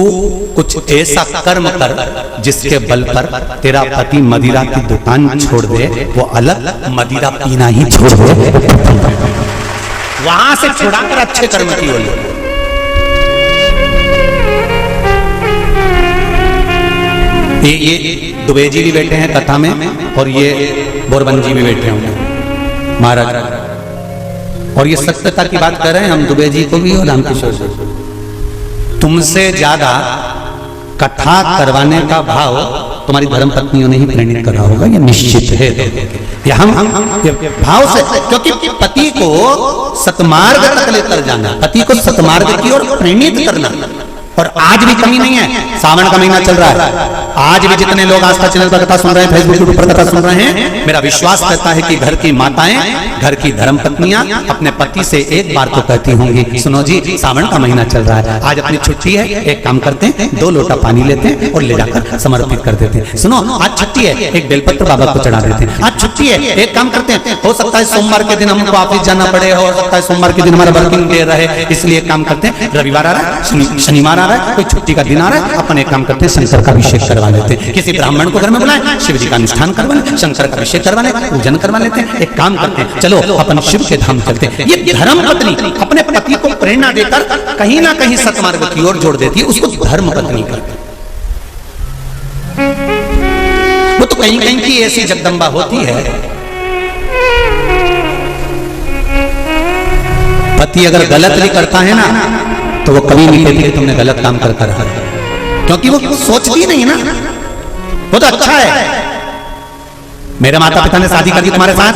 कुछ ऐसा कर्म कर जिसके बल पर तेरा पति मदिरा की दुकान छोड़ दे, वो अलग मदिरा पीना ही छोड़ दे, वहां से छुड़ाकर अच्छे कर्म की ओर। ये दुबे जी भी बैठे हैं कथा में, और ये बोरबन जी भी बैठे होंगे महाराज, और ये सत्यता की बात कर रहे हैं हम, दुबे जी को भी और रामकिशोर जी। तुमसे ज्यादा कथा करवाने का भाव तुम्हारी धर्म पत्नियों ने ही प्रेरित करा होगा, ये निश्चित है। ये हम भाव से, क्योंकि पति को सतमार्ग तक लेकर जाना, पति को सतमार्ग की ओर प्रेरित करना। और आज भी कमी नहीं है, सावन का महीना चल रहा है, आज भी जितने लोग आस्था चैनल पर कथा सुन रहे हैं, फेसबुक पर कथा सुन रहे हैं, मेरा विश्वास करता है कि घर की माताएं, घर की धर्म पत्नियां अपने पति से एक बार तो कहती होंगी, सुनो जी सावन का महीना चल रहा है, आज अपनी छुट्टी है, एक काम करते हैं 2 लोटा पानी लेते हैं और ले जाकर समर्पित कर देते हैं। सुनो आज छुट्टी है, एक बेलपत्र बाबा को चढ़ा देते हैं, आज छुट्टी है, एक काम करते हैं, हो सकता है सोमवार के दिन हमको ऑफिस जाना पड़े, हो सकता है सोमवार के दिन हमारा वर्किंग डे रहे, इसलिए एक काम करते हैं, रविवार आ रहा है, शनिवार आ रहा है, कोई छुट्टी का दिन आ रहा है, अपन एक काम करते हैं शंकर का अभिषेक करवा लेते हैं, किसी ब्राह्मण को घर में बुलाएं, शिव जी का अनुष्ठान करवा लें, शंकर का अभिषेक करवा लें, पूजन करवा लेते हैं, एक काम करते हैं, चलो अपन शिव के धाम चलते हैं। ये धर्म पत्नी अपने पति को प्रेरणा देकर कहीं ना कहीं सतमार्ग की ओर जोड़ देती है, उसको धर्म पत्नी करते। वो तो कहीं कहीं की ऐसी जगदम्बा होती है, पति अगर गलत भी करता है ना तो वो कभी नहीं कहती कि तुमने गलत काम कर रखा, क्योंकि वो सोचती नहीं ना, वो तो अच्छा है। मेरे माता पिता ने शादी कर दी तुम्हारे साथ,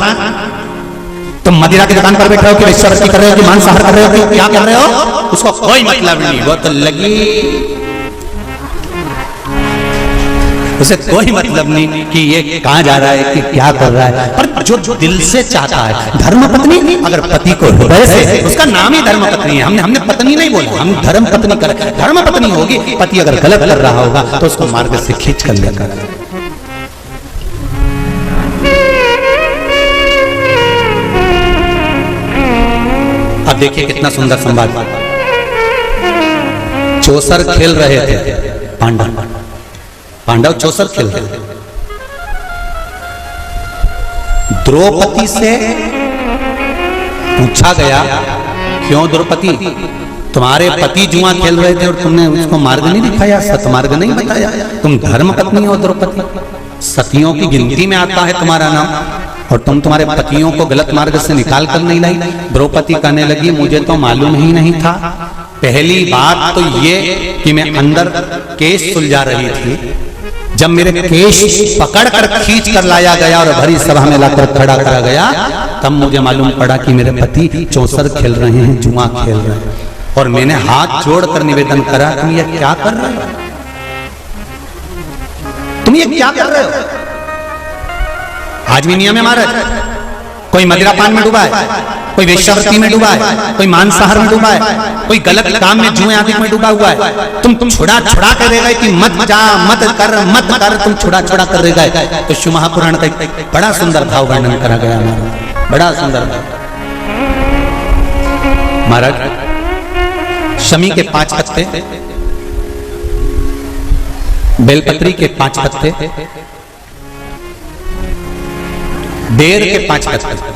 तुम मदिरा की दुकान पर बैठे हो कि वेश्यावृत्ति कर रहे हो कि मांसाहार कर रहे हो कि क्या कर रहे हो, उसको कोई मतलब नहीं, वो तो लगी, उसे कोई मतलब नहीं कि ये कहां जा रहा है कि क्या कर रहा है। पर जो दिल से चाहता है, धर्म पत्नी अगर पति को हृदय से, उसका नाम ही धर्म पत्नी है, हमने पत्नी नहीं बोला, हम धर्म पत्नी कर, धर्म पत्नी होगी। पति अगर गलत कर रहा होगा तो उसको मार्ग से खींच कर लेकर, अब देखिए कितना सुंदर संवाद। चौसर खेल रहे थे पांडव चौसर खेल रहे थे, द्रौपदी से पूछा गया, क्यों द्रौपदी तुम्हारे पति जुआ खेल रहे थे और तुमने उसको मार्ग नहीं दिखाया, सतमार्ग नहीं बताया, तुम धर्म पत्नी हो द्रौपदी, सतियों की गिनती में आता है तुम्हारा नाम, और तुम तुम्हारे पतियों को गलत मार्ग से निकाल कर नहीं लाई। द्रौपदी कहने लगी, मुझे तो मालूम ही नहीं था, पहली बात तो ये कि मैं अंदर केस सुलझा रही थी, जब मेरे केश पकड़कर खींच कर लाया गया और भरी सभा में लाकर खड़ा करा गया, तब मुझे मालूम पड़ा कि मेरे पति चौसर खेल रहे हैं, जुआ खेल रहे हैं, और मैंने हाथ जोड़कर निवेदन करा, तुम ये क्या कर रहे हो, तुम ये क्या कर रहे हो। आज भी नियम है महाराज, कोई मदिरा पान में डूबा है, कोई वेश्यावृत्ति में डूबा है, कोई मांसाहार में डूबा है, कोई गलत काम में जुए आदि में डूबा हुआ है, तुम छुड़ा कर रह गए कि मत जा मत कर, तुम छुड़ा कर रह गए। तो शिव महापुराण का एक बड़ा सुंदर भाव वर्णन करा गया, बड़ा सुंदर महाराज। शमी के 5 पत्ते, बेलपत्री के 5 पत्ते, बेर के 5 पत्ते,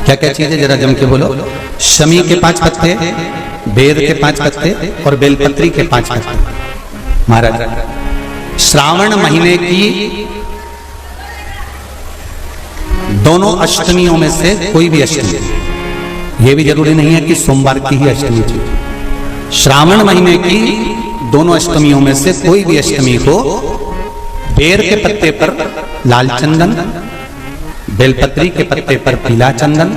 क्या क्या चीज है जरा जम के बोलो। शमी के 5 पत्ते, बेर के 5 पत्ते और बेलपत्री के 5 पत्ते। महाराज श्रावण महीने की दोनों अष्टमियों में से कोई भी अष्टमी, यह भी जरूरी नहीं है कि सोमवार की ही अष्टमी थी, श्रावण महीने की दोनों अष्टमियों में से कोई भी अष्टमी को बेर के पत्ते पर लाल चंदन, बेलपत्री के पत्ते पर पीला चंदन,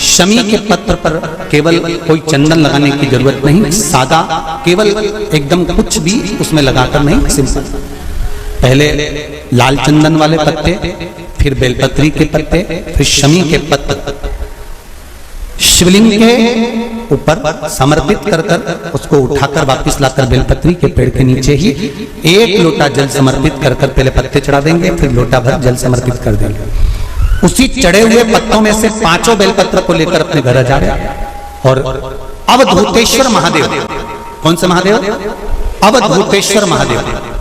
शमी के पत्र पर केवल कोई चंदन लगाने की जरूरत नहीं, सादा केवल एकदम कुछ भी उसमें लगाकर नहीं, सिंपल। पहले लाल चंदन वाले पत्ते, फिर बेलपत्री के पत्ते, फिर शमी के पत्ते शिवलिंग के ऊपर समर्पित कर उसको उठाकर वापस लाकर बेलपत्री के पेड़ के नीचे ही 1 लोटा जल समर्पित कर पहले पत्ते चढ़ा देंगे, फिर लोटा भर जल समर्पित कर देंगे। उसी चढ़े हुए पत्तों में से 5 बेलपत्र को लेकर अपने घर जा रहे, और अवधूतेश्वर महादेव कौन से महादेव? अवधूतेश्वर महादेव।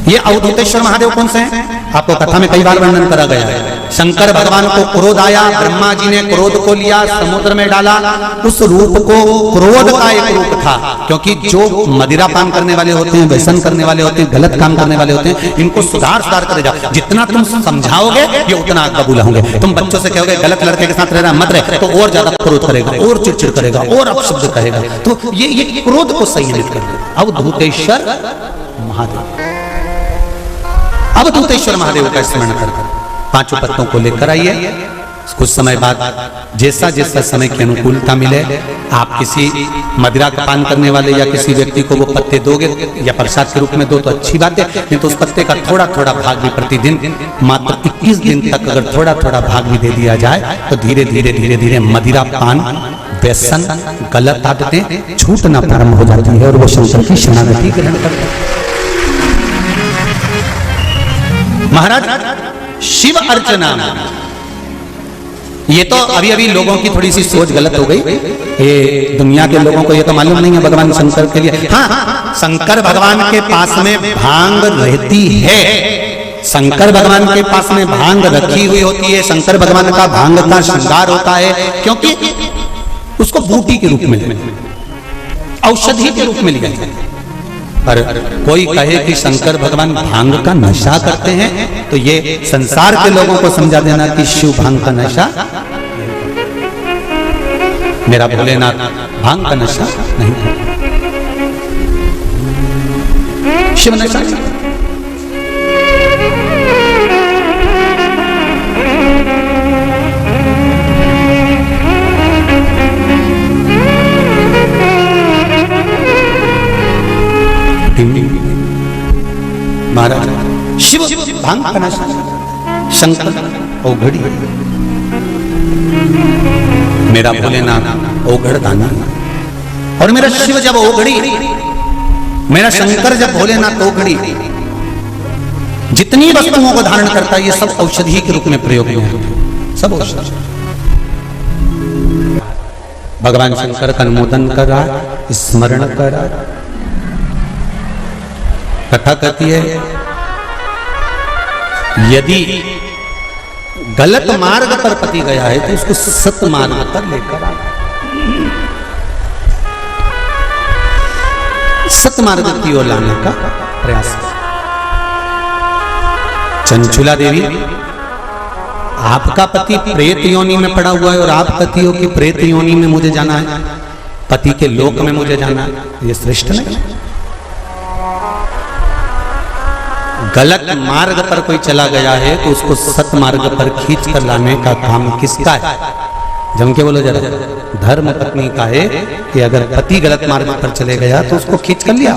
ये अवधूतेश्वर महादेव कौन से हैं? आपको कथा में कई बार वर्णन करा गया है। शंकर भगवान को क्रोध आया, ब्रह्मा जी ने क्रोध को लिया, समुद्र में डाला। उस रूप को क्रोध का एक रूप था, क्योंकि जो मदिरा पान करने वाले होते हैं, व्यसन करने वाले होते हैं, गलत काम करने वाले होते हैं, इनको सुधार करे जाओ। जितना तुम समझाओगे ये उतना कबूल होंगे। तुम बच्चों से कहोगे गलत लड़के के साथ रहना मत रहे, तो और ज्यादा क्रोध करेगा, और चिड़चिड़ करेगा, और अपशब्द कहेगा। तो ये क्रोध को संयमित कर अवधूतेश्वर महादेव। अवधूतेश्वर महादेव का स्मरण कर पांचों पत्तों को लेकर आइए। कुछ समय बाद जैसा जैसा समय की अनुकूलता मिले, आप किसी मदिरा का पान करने वाले या किसी व्यक्ति को वो पत्ते दोगे या प्रसाद के रूप में दो तो अच्छी बात है, नहीं तो उस पत्ते का थोड़ा थोड़ा भाग भी प्रतिदिन मात्र 21 दिन तक अगर थोड़ा थोड़ा भाग भी दे दिया जाए तो धीरे धीरे धीरे धीरे मदिरा पान, व्यसन, गलत आदतें छूटना प्रारंभ हो जाती है और वो शंकर की शरणागति ग्रहण करते हैं। महाराज शिव अर्चना, ये तो अभी अभी लोगों की थोड़ी सी सोच गलत हो गई। ये दुनिया के लोगों को ये तो मालूम नहीं है भगवान शंकर के लिए। हाँ, शंकर भगवान के पास में भांग रहती है, शंकर भगवान के पास में भांग रखी हुई होती है। शंकर भगवान का भांग का श्रृंगार होता है, क्योंकि उसको बूटी के रूप में, औषधि के रूप में लिया जाता है। पर कोई कहे कि शंकर भगवान भांग का नशा करते हैं, तो ये संसार के लोगों को समझा देना कि शिव भांग का नशा, मेरा भोलेनाथ भांग का नशा नहीं करते, शिव नशा। महाराज शिव भांग का नशा, शंकर औघड़ी, मेरा भोलेनाथ औघड़ दानी, और मेरा शिव जब औघड़ी, मेरा शंकर जब भोलेनाथ औघड़ी, जितनी वस्तुओं को धारण करता है ये सब औषधि के रूप में प्रयोग में है, सब औषधि। भगवान शंकर का अनुमोदन कर रहा है, स्मरण कर रहा है। कथा कहती है यदि गलत मार्ग पर पति गया है तो उसको सत मार्ग पर लेकर आ, सत मार्ग की ओर लाने का प्रयास कर। चंचुला देवी, आपका पति प्रेत योनि में पड़ा हुआ है और आप कहती हो कि प्रेत योनि में मुझे जाना है, पति के लोक में मुझे जाना है, ये श्रेष्ठ नहीं। गलत मार्ग पर कोई चला गया है तो उसको सत मार्ग पर खींच कर लाने का काम किसका है? जम के बोलो जरा। धर्म पत्नी का है कि अगर पति गलत मार्ग पर चले गया तो उसको खींच कर लिया।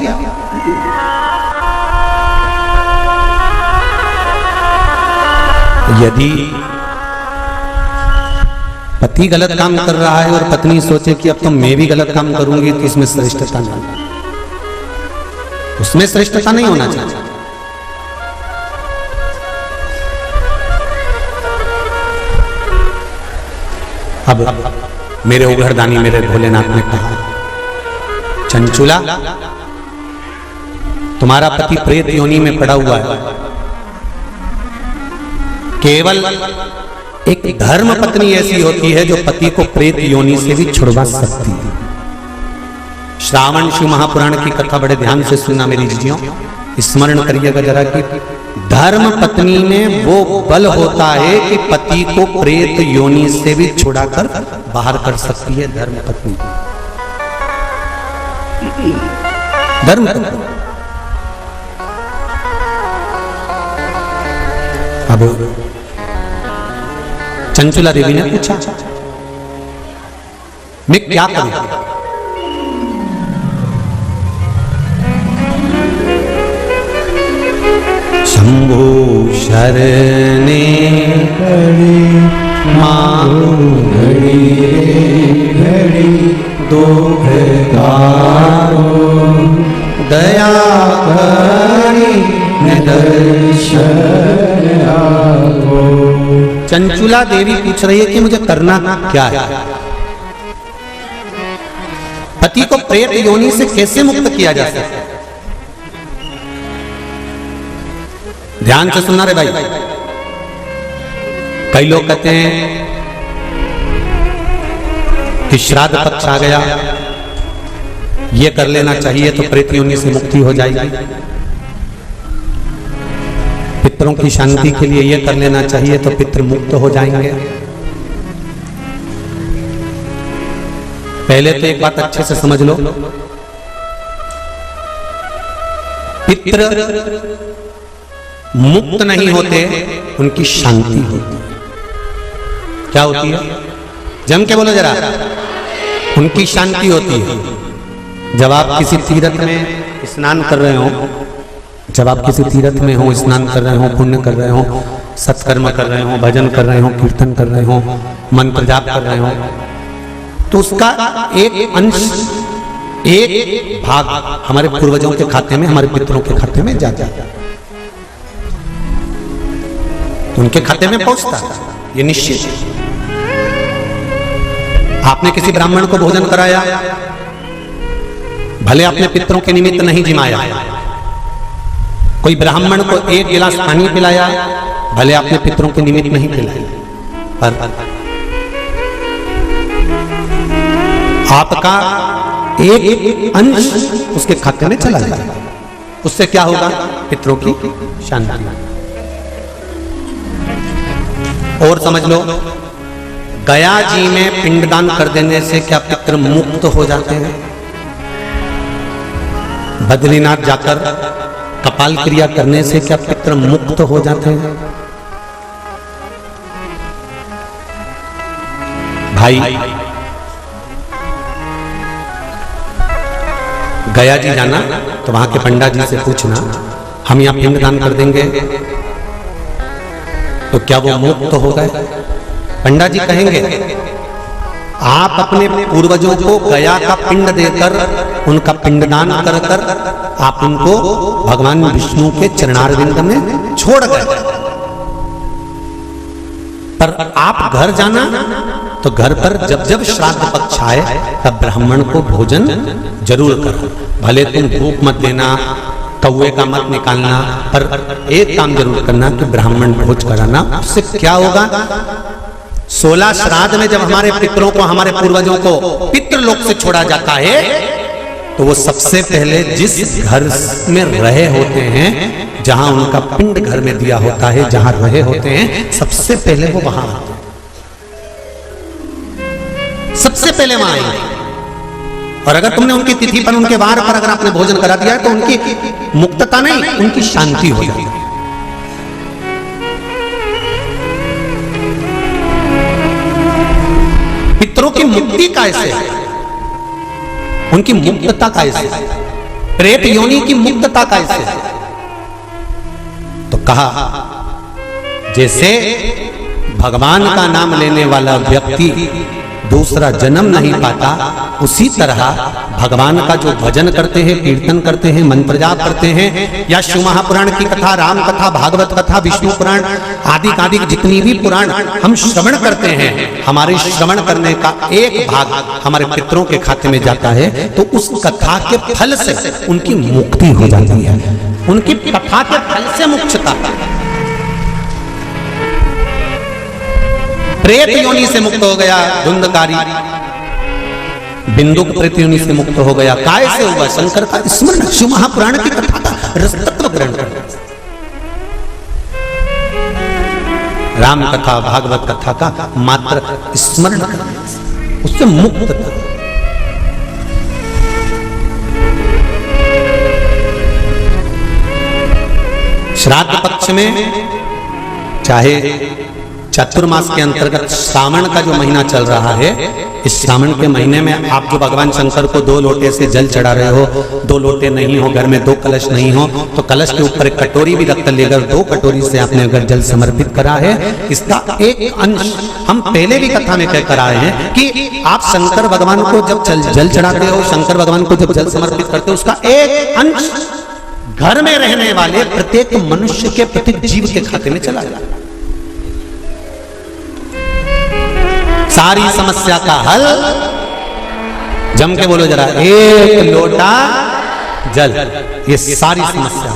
यदि पति गलत काम कर रहा है और पत्नी सोचे कि अब तो मैं भी गलत काम करूंगी, तो इसमें श्रेष्ठता नहीं, उसमें श्रेष्ठता नहीं होना चाहिए। अब मेरे उघड़दानी मेरे भोलेनाथ ने कहा, चंचुला तुम्हारा पति प्रेत योनि में पड़ा हुआ है, केवल एक धर्म पत्नी ऐसी होती है जो पति को प्रेत योनि से भी छुड़वा सकती है। श्रावण शिव महापुराण की कथा बड़े ध्यान से सुनना मेरी जीजियों, स्मरण करिएगा जरा कि धर्म पत्नी में वो बल होता है कि पति को प्रेत योनि से भी छुड़ाकर बाहर कर सकती है। धर्म पत्नी, धर्म पत्नी। अब चंचुला देवी ने पूछा मैं क्या करूं? शंभो शरणे पड़े मां घड़ी घड़ी दो दया करी दर्शन आओ। चंचुला देवी पूछ रही है कि मुझे करना क्या है? पति को प्रेत योनि से कैसे मुक्त किया जा सकता है? ध्यान से सुनना रे भाई। कई लोग कहते हैं कि श्राद्ध पक्ष आ गया, ये कर लेना चाहिए तो प्रेत योनि से मुक्ति हो जाएगी। पितरों की शांति के लिए ये कर लेना चाहिए तो पितृ मुक्त हो जाएंगे। पहले तो एक बात अच्छे से समझ लो, पितृ मुक्त नहीं होते, उनकी शांति होती है। क्या होती है? जम के बोलो जरा। उनकी शांति होती है। जब आप किसी तीर्थ में स्नान कर रहे हो, जब आप किसी तीर्थ में हो, स्नान कर रहे हो, पुण्य कर रहे हो, सत्कर्म कर रहे हो, भजन कर रहे हो, कीर्तन कर रहे हो, मंत्र जाप कर रहे हो, तो उसका एक अंश, एक भाग हमारे पूर्वजों के खाते में, हमारे पितरों के खाते में जाता है, तो उनके खाते में पहुंचता है, ये निश्चित है। आपने किसी ब्राह्मण को भोजन कराया, भले आपने पितरों के निमित्त नहीं जिमाया, कोई ब्राह्मण को एक गिलास पानी पिलाया, भले आपने पितरों के निमित्त नहीं पिलाया, पर आपका एक अंश उसके खाते में चला जाएगा। उससे क्या होगा? पितरों की शांति। और समझ लो, गया जी में पिंडदान कर देने से क्या पितृ मुक्त हो जाते हैं? बद्रीनाथ जाकर कपाल क्रिया करने से क्या पितृ मुक्त हो जाते हैं? भाई, गया जी जाना तो वहां के पंडा जी से पूछना, हम यहां पिंडदान कर देंगे तो क्या वो मुक्त हो गए? पंडा जी कहेंगे, आप अपने पूर्वजों को गया का पिंड देकर, उनका पिंडदान कर कर आप उनको भगवान विष्णु के चरणारविंद में छोड़ गए, पर आप घर जाना तो घर पर जब जब श्राद्ध पक्ष आए तब ब्राह्मण को भोजन जरूर करो। भले तुम भूख मत देना, कौवे का मत निकालना, पर एक काम जरूर करना कि ब्राह्मण भोज कराना। उससे क्या होगा? 16 श्राद्ध में जब हमारे पितरों को, हमारे पूर्वजों को पितृलोक से छोड़ा जाता है, तो वो सबसे पहले जिस घर में रहे होते हैं, जहां उनका पिंड घर में दिया होता है, जहां रहे होते हैं, सबसे पहले वो वहां आते हैं, सबसे पहले वहां आएंगे। और अगर तुमने उनकी तिथि पर, उनके वार पर अगर आपने भोजन करा दिया है, तो उनकी मुक्तता नहीं, उनकी शांति हो जाती है। पितरों की मुक्ति कैसे है? उनकी मुक्तता कैसे है? प्रेत योनि की मुक्तता कैसे है? तो कहा, जैसे भगवान का नाम लेने वाला व्यक्ति दूसरा जन्म नहीं पाता, उसी तरह भगवान का जो भजन करते हैं, कीर्तन करते हैं, मंत्र जाप करते हैं, या शिव महापुराण की कथा, राम कथा, भागवत कथा, विष्णु पुराण आदि आदि जितनी भी पुराण हम श्रवण करते हैं, हमारे श्रवण करने का एक भाग हमारे पितरों के खाते में जाता है, तो उस कथा के फल से उनकी मुक्ति हो जाती है। उनकी कथा के फल से मुक्तता। प्रेत योनि से मुक्त हो गया धुंधकारी, बिंदुक प्रेत योनि से मुक्त हो गया। काय से हुआ? शंकर का स्मरण, शिव महापुराण की कथा का रसतत्व ग्रहण करना, राम कथा, भागवत कथा का मात्र स्मरण करने से उससे मुक्त था। श्राद्ध पक्ष में, चाहे चतुर्मास के अंतर्गत श्रावण का जो महीना चल रहा है, इस श्रावण के महीने में आप जो भगवान शंकर को 2 लोटे से जल चढ़ा रहे हो, 2 लोटे नहीं हो, घर में 2 कलश नहीं हो, तो कलश के ऊपर एक कटोरी भी रख कर लेकर 2 कटोरी से आपने अगर जल समर्पित करा है, इसका एक अंश हम पहले भी कथा में कहकर आए हैं कि आप शंकर भगवान को जब जल चढ़ाते हो, शंकर भगवान को जब जल समर्पित करते हो, उसका एक अंश घर में रहने वाले प्रत्येक मनुष्य के, प्रत्येक जीव के खाते में चला जाता है। सारी समस्या का हल जम के बोलो जरा, एक लोटा जल, ये सारी समस्या।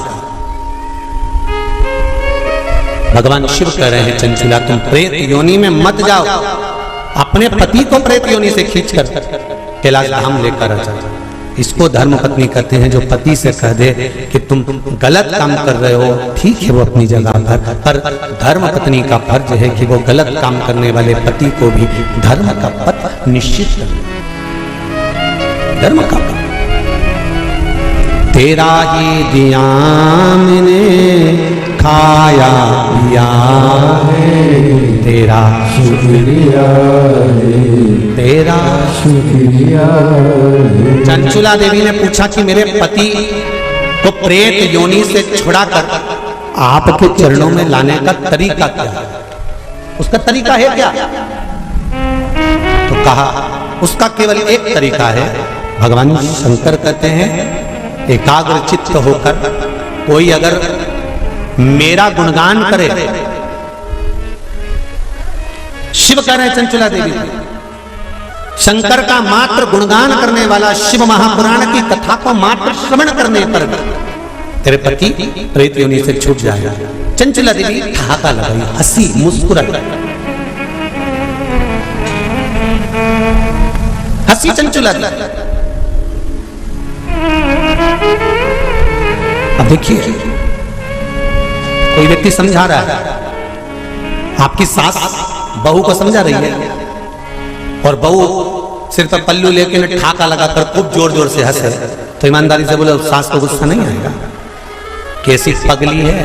भगवान शिव कह रहे हैं चंचुला तुम प्रेत योनि में मत जाओ, अपने पति को प्रेत योनि से खींचकर कैलाश धाम लेकर आ जाओ। इसको धर्म पत्नी कहते हैं, जो पति से कह दे कि तुम गलत काम कर रहे हो, ठीक है वो अपनी जगह पर धर्म पत्नी का फर्ज है कि वो गलत काम करने वाले पति को भी धर्म का पथ निश्चित कर, धर्म का पथ। तेरा ही दिया मैंने खाया पिया है, तेरा शुक्रिया तेरा शुक्रिया। चंचुला देवी ने पूछा कि मेरे पति को प्रेत योनि से छुड़ाकर आपके चरणों में लाने का तरीका क्या है, उसका तरीका है क्या? तो कहा उसका केवल एक तरीका है। भगवान शंकर कहते हैं एकाग्र चित्त होकर कोई अगर मेरा गुणगान करे, शिव कह रहे हैं चंचुला देवी, शंकर का मात्र गुणगान करने वाला, शिव महापुराण की कथा को मात्र श्रवण करने पर तेरे पति प्रेत योनि से छूट जाएगा। चंचुला देवी ठहाका लगाई, हंसी मुस्कुराई, हंसी चंचुला देवी। अब देखिए कोई व्यक्ति समझा रहा है, आपकी सास बहू को समझा रही है और बहू सिर पर पल्लू लेके ठाका लगाकर खूब जोर जोर से हंसे, तो ईमानदारी से बोले सास को गुस्सा नहीं आएगा? कैसी पगली है,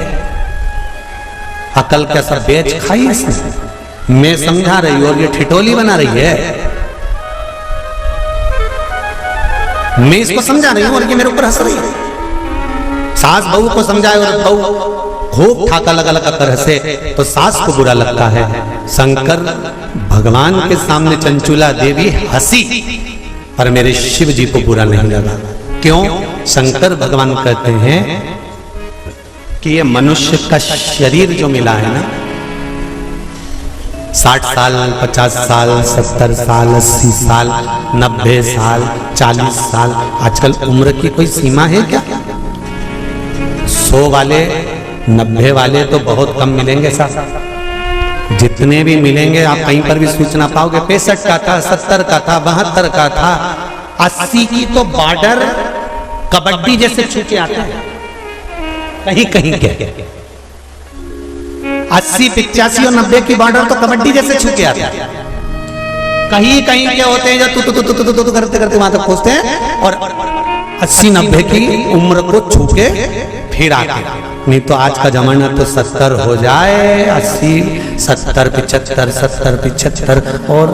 अकल का सब बेच खाई इसने। मैं समझा रही हूं और ये ठिठोली बना रही है। मैं इसको समझा रही हूं और ये मेरे ऊपर हंस रही है। सास बहू को समझाए और बहू खूब ठाका लगा लगा कर हंसे तो सास को बुरा लगता है। शंकर भगवान के सामने चंचुला देवी हंसी पर मेरे शिव जी को बुरा नहीं लगा। क्यों? शंकर भगवान कहते हैं कि ये मनुष्य का शरीर जो मिला है ना, 60 साल 50 साल 70 साल 80 साल 90 साल 40 साल, आजकल उम्र की कोई सीमा है क्या? 100 वाले 90 वाले तो बहुत कम मिलेंगे साहब। जितने भी मिलेंगे आप कहीं पर भी सूचना पाओगे 65 का था, 70 का था, 72 का था, 80 की तो बॉर्डर कबड्डी जैसे छूटे आते हैं कहीं कहीं के। 80 85 और 90 की बॉर्डर तो कबड्डी जैसे छूटे आते हैं। कहीं कहीं के होते हैं जो तू करते करते वहां तक पहुंचते हैं और 80 90 की उम्र को छू के फिर आते। नहीं तो आज का जमाना तो 70 हो जाए, 80 70 75 70 75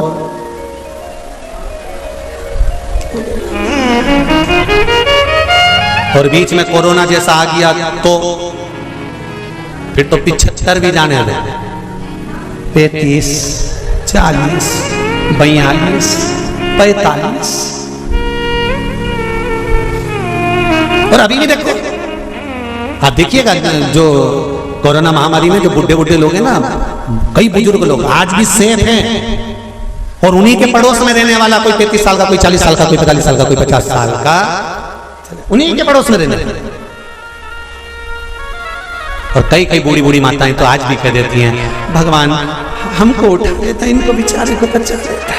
और बीच में कोरोना जैसा आ गया तो फिर तो 75 भी जाने दे। 35 40 42 45 और अभी भी देखो आप देखिएगा जो कोरोना महामारी में जो बुढ़े बुढ़े लोग हैं ना, कई बुजुर्ग लोग आज भी सेफ हैं और उन्हीं के पड़ोस में रहने वाला कोई 35 साल का, कोई 40 साल का, कोई 45 साल का, कोई 50 साल का, उन्हीं के पड़ोस में रहने वाले। और कई कई बूढ़ी बूढ़ी माताएं तो आज भी कह देती हैं भगवान हमको उठा देता, इनको बेचारे को बचा देता।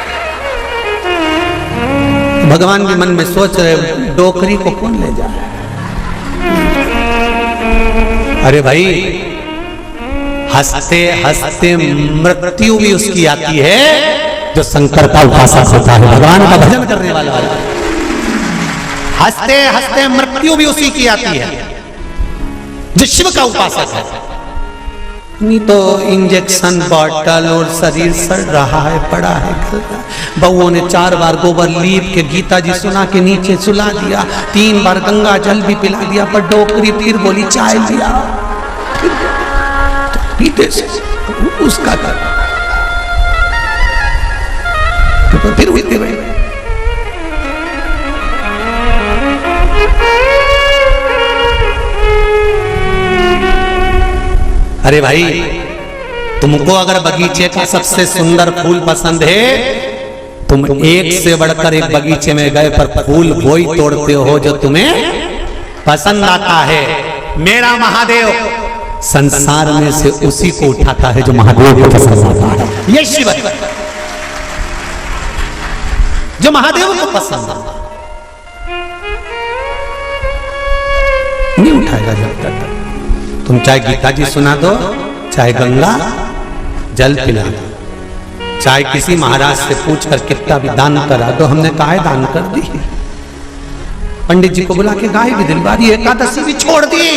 भगवान भी मन में सोच रहे डोकरी को कौन ले जाए। अरे भाई हंसते हंसते मृत्यु भी उसकी आती है जो शंकर का उपासक होता है, भगवान का भजन करने वाला है। हंसते हंसते मृत्यु भी उसी की आती है जो शिव का उपासक है। नहीं तो इंजेक्शन बॉटल और शरीर सड़ रहा है, पड़ा है। बउओं ने 4 बार गोबर लीप के गीता जी सुना के नीचे सुला दिया, 3 बार गंगा जल भी पिला दिया, पर डोकरी फिर बोली चाय लिया, तो पीते से उसका कर तो फिर उठते रहे। अरे भाई तुमको अगर बगीचे का सबसे सुंदर फूल पसंद है तो तुम एक से बढ़कर एक बगीचे में गए पर फूल वही तोड़ते हो जो तुम्हें पसंद आता है। मेरा महादेव संसार में से उसी को उठाता है जो महादेव को पसंद आता है। ये शिव है जो महादेव को पसंद आता है, नहीं उठाएगा जब तक। तुम चाहे गीता जी सुना दो, चाहे गंगा जल पिला दो, चाहे किसी महाराज से पूछ कर कितना भी दान करा दो। हमने गाय दान कर दी, पंडित जी को बुला के गाय भी दिलवा दी, एकादशी भी छोड़ दी,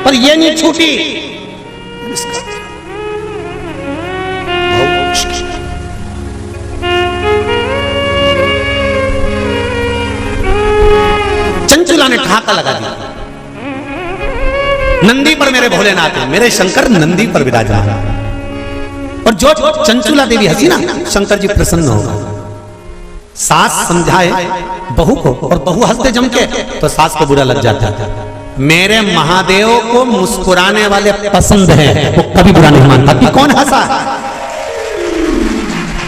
पर ये नहीं छूटी। चंचुला ने ठहाका लगा दिया, नंदी पर मेरे भोलेनाथ है, मेरे शंकर नंदी पर विराजमान। और जो चंचुला देवी हंसी ना, शंकर जी प्रसन्न होगा। सास समझाए बहू को और बहू हंसते जम के तो सास को बुरा लग जाता है। मेरे महादेव को मुस्कुराने वाले पसंद हैं, वो कभी बुरा नहीं मानता कि कौन हंसा,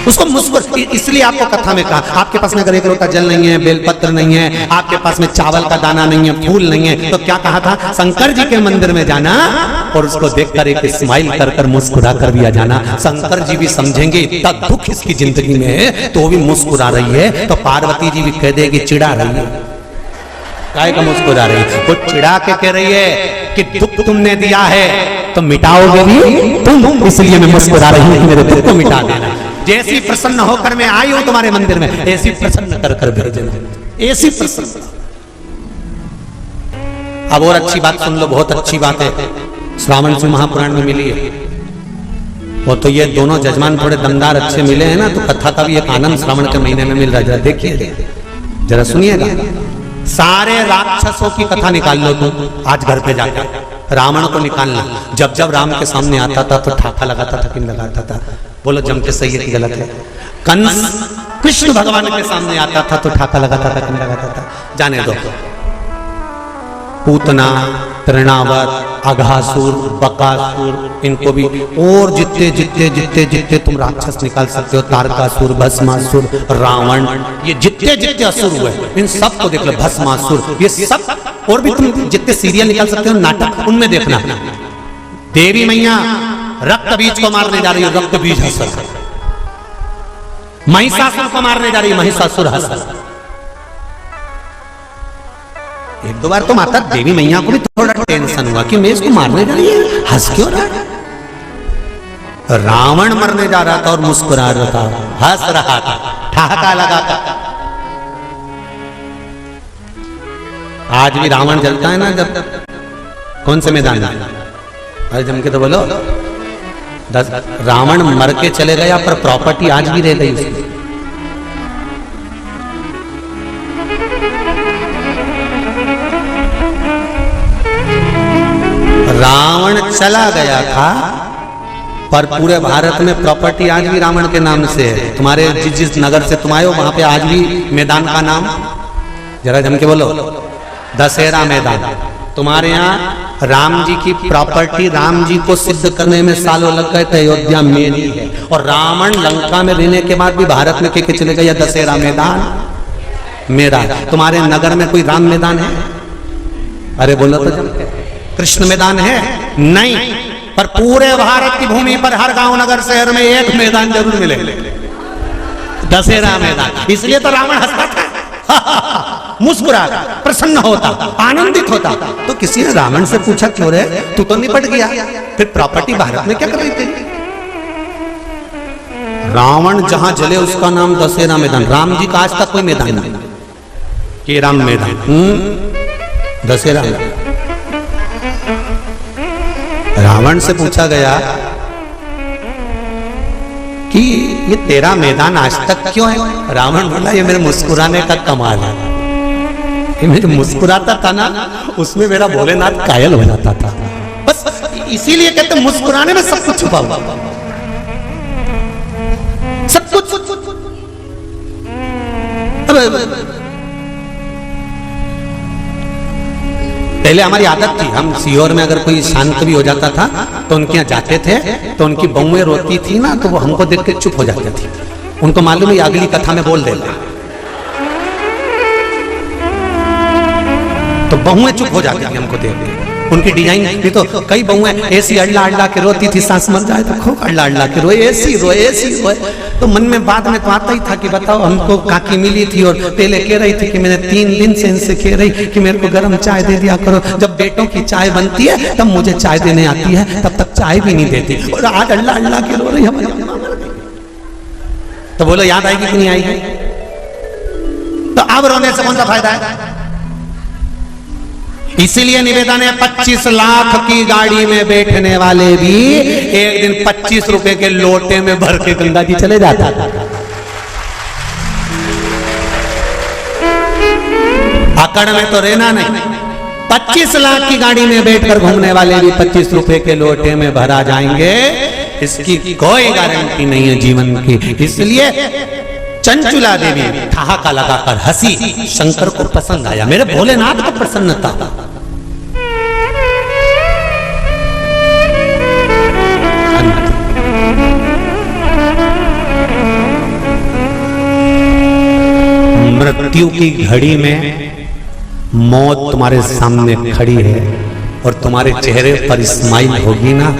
उसको मुस्कुर। इसलिए आपको कथा में कहा, आपके पास में अगर एक लोटा जल नहीं है, बेलपत्र नहीं है, आपके पास में चावल का दाना नहीं है, फूल नहीं है, तो क्या कहा था? शंकर जी के मंदिर में जाना और उसको देखकर एक स्माइल कर कर मुस्कुरा कर भी आ जाना। शंकर जी भी समझेंगे इतना दुख इसकी जिंदगी में है तो भी मुस्कुरा रही है, तो पार्वती जी भी कह देगी चिढ़ा रही है। काय का मुस्कुरा रही है? वो चिढ़ा के कह रही है कि दुख तुमने दिया है तो मिटाओगे भी तुम, इसलिए मैं मुस्कुरा रही हूं कि मेरे दुख को मिटा देना। जैसी प्रसन्न होकर मैं आई हूं तुम्हारे मंदिर में, ऐसी प्रसन्न कर कर भेजना, ऐसी प्रसन्न। अब और अच्छी बात सुन लो, बहुत अच्छी बात है, श्रावण से महापुराण में मिली है। वो तो ये दोनों जजमान थोड़े दमदार अच्छे मिले हैं ना, तो कथा का भी एक आनंद श्रावण के महीने में मिल रहा है। जरा देखिए, जरा सुनिएगा। सारे राक्षसों की कथा निकाल लो तुम आज घर पे जाकर, रावण को निकालना। जब जब राम के सामने आता था तो ठाका लगाता था कि लगाता था? बोलो जम के सही है कि गलत है? कंस कृष्ण भगवान के सामने आता था तो ठाका लगाता था कि लगाता था? जाने दो। पूतना, तृणावत, अघासुर, बकासुर, इनको भी, और जितने जितने जितने जितने तुम राक्षस निकाल सकते हो, तारकासुर, भस्मासुर, रावण, ये जितने जितने असुर हुए इन सब को देख लो। भस्मासुर, ये सब, और भी तुम जितने सीरियल निकाल सकते हो, नाटक, उनमें देखना। देवी मैया रक्त बीज को मारने जा रही है, रक्त बीज हसन। महिषासुर को मारने जा रही है, महिषासुर हसन। एक दो बार तो माता देवी मैया को भी थोड़ा टेंशन हुआ कि मैं इसको मारने जा रही है, हंस क्यों रहा है? रावण मरने जा रहा था और मुस्कुरा रहा था, हंस रहा था, ठहाका लगा था। आज भी रावण जलता है ना, जब कौन से मैदान में? अरे जम के तो बोलो, रावण मर के चले गया पर प्रॉपर्टी आज भी रह गई उसकी। रावण चला गया था पर पूरे भारत में प्रॉपर्टी आज भी रावण के नाम से है। तुम्हारे जिस नगर से तुम आए हो वहां पे आज भी मैदान का नाम, जरा जम के बोलो, दशहरा मैदान। तुम्हारे यहाँ राम जी की प्रॉपर्टी, राम जी को सिद्ध करने में सालों लग गए थे, अयोध्या मेरी है। और रावण लंका में रहने के बाद भी भारत में के चले गए, दशहरा मैदान मेरा। तुम्हारे नगर में कोई राम मैदान है? अरे बोलो तो जम। कृष्ण मैदान है? नहीं, पर पूरे भारत की भूमि पर हर गांव नगर शहर में एक मैदान जरूर मिले, दशहरा मैदान। इसलिए तो रावण हंसता था, मुस्कुराता, प्रसन्न होता, आनंदित होता। तो किसी ने रावण से पूछा क्यों रे, तू तो निपट गया, फिर प्रॉपर्टी भारत में क्या कर रही थी? रावण जहां जले उसका नाम दशहरा मैदान। राम जी का आज तक कोई मैदान नहीं कि राम मैदान, दशहरा मैदान। रावण से पूछा गया कि ये तेरा मैदान आज तक क्यों है? रावण बोला ये मेरे मुस्कुराने का कमाल है। ये मेरे मुस्कुराता था ना, उसमें मेरा भोलेनाथ कायल हो जाता था। बस इसीलिए कहते मुस्कुराने में सब कुछ छुपा हुआ, सब कुछ। पहले हमारी आदत थी, हम सीहोर में अगर कोई शांत भी हो जाता था तो उनके यहाँ जाते थे, तो उनकी बहुएं रोती थी ना, तो वो हमको देख के चुप हो जाती थी। उनको मालूम है अगली कथा में बोल देगा, तो बहुएं चुप हो जाती है हमको देख के। उनकी डिजाइन नहीं तो कई बहुएं ऐसी अल्लाह अल्लाह के रोती थी, सांस मर जाए तो खूब अल्लाह अल्लाह के रोए, ऐसी रोए। तो मन में बाद में तो आता ही था कि बताओ हमको काकी मिली थी और पहले कह रही थी कि मैंने 3 दिन से इनसे कह रही कि मेरे को गर्म चाय दे दिया करो, जब बेटों की चाय बनती है तब मुझे चाय देने आती है, तब तक चाय भी नहीं देती, और आज अल्लाह अल्लाह के रो रही है। तो बोलो याद आएगी कि नहीं आएगी? तो अब रोने से कौन सा फायदा है? इसीलिए निवेदन है 25 लाख की गाड़ी में बैठने वाले भी एक दिन 25 रुपए के लोटे में भर के गंगा जी चले जाता था। अकड़ में तो रहना नहीं। 25 लाख की गाड़ी में बैठकर घूमने वाले भी 25 रुपए के लोटे में भरा जाएंगे, इसकी कोई गारंटी नहीं है जीवन की। इसलिए चंचुला देवी ठहाका लगाकर हंसी, शंकर को पसंद आया, मेरे भोलेनाथ को प्रसन्नता। मृत्यु की घड़ी में मौत तुम्हारे सामने खड़ी है और तुम्हारे चेहरे पर स्माइल होगी ना,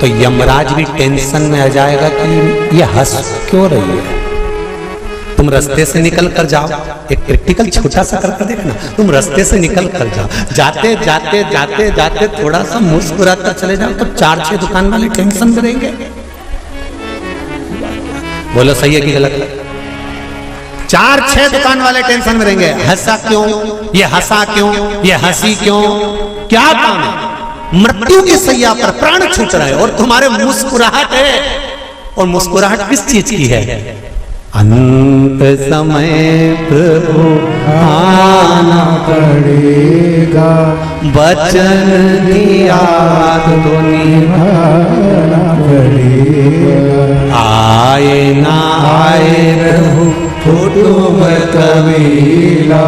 तो यमराज भी टेंशन में आ जाएगा कि ये हंस क्यों रही है। तुम रास्ते से निकल कर जाओ, एक प्रैक्टिकल छोटा सा करके देखना, तुम रास्ते से निकल कर जाओ, जाते जाते जाते जाते थोड़ा सा मुस्कुराकर चले जाओ, तो 4-6 दुकान वाले टेंशन में रहेंगे। बोलो सही है कि गलत? 4-6 दुकान वाले टेंशन में रहेंगे, हंसा क्यों, ये हंसा क्यों, ये हंसी क्यों, क्या काम है? मृत्यु की सैया पर प्राण छूट रहे और तुम्हारे मुस्कुराहट है, और मुस्कुराहट किस चीज की है? अंत समय प्रभु आना पड़ेगा, वचन दिया तो निभाना पड़ेगा, आए ना आए प्रभु कुटुंब कबीला,